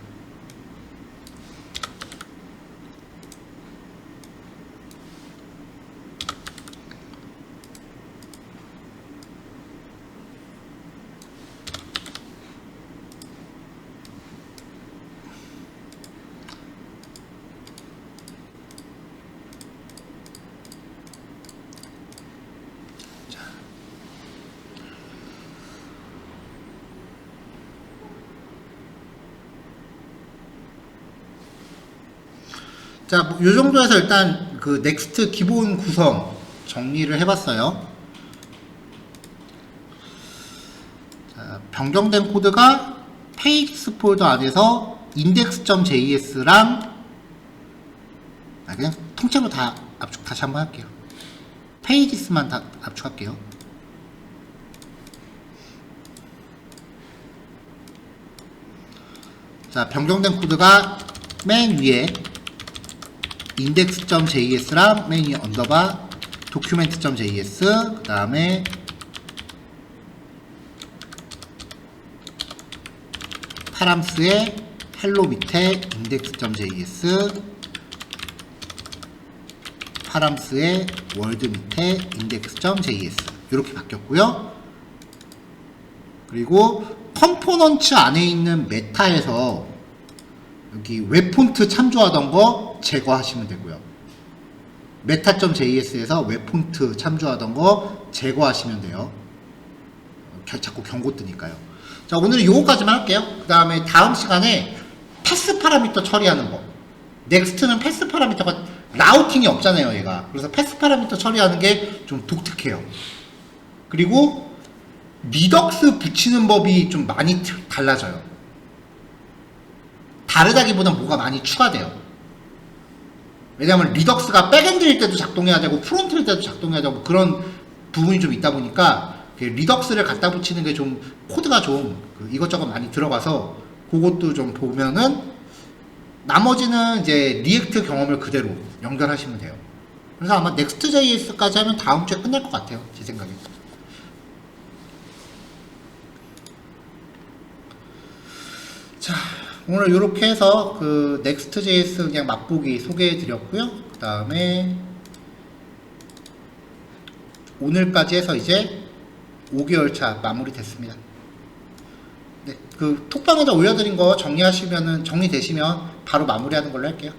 자, 뭐, 요 정도에서 일단 그 넥스트 기본 구성 정리를 해봤어요. 자, 변경된 코드가 pages 폴더 안에서 index.js랑 그냥 통째로 다 압축 다시 한번 할게요. pages만 다 압축할게요. 자, 변경된 코드가 맨 위에 index.js랑 맨 위에 언더바 document.js 그 다음에 파람스의 헬로 밑에 index.js 파람스의 월드 밑에 index.js 이렇게 바뀌었고요. 그리고 컴포넌츠 안에 있는 메타에서 여기 웹폰트 참조하던 거 제거하시면 되고요. meta.js에서 웹폰트 참조하던 거 제거하시면 돼요. 자꾸 경고 뜨니까요. 자, 오늘은 요거까지만 할게요. 그 다음에 다음 시간에 패스 파라미터 처리하는 거. 넥스트는 패스 파라미터가 라우팅이 없잖아요, 얘가. 그래서 패스 파라미터 처리하는 게 좀 독특해요. 그리고 리덕스 붙이는 법이 좀 많이 달라져요. 다르다기보단 뭐가 많이 추가돼요. 왜냐하면 리덕스가 백엔드일 때도 작동해야 되고 프론트일 때도 작동해야 되고 그런 부분이 좀 있다 보니까 리덕스를 갖다 붙이는 게 좀 코드가 좀 이것저것 많이 들어가서 그것도 좀 보면은 나머지는 이제 리액트 경험을 그대로 연결하시면 돼요. 그래서 아마 넥스트.js까지 하면 다음 주에 끝날 것 같아요, 제 생각에. 자, 오늘 이렇게 해서 그 넥스트.js 그냥 맛보기 소개해 드렸고요. 그 다음에 오늘까지 해서 이제 5개월 차 마무리 됐습니다. 네, 그 톡방에다 올려드린 거 정리되시면 바로 마무리하는 걸로 할게요.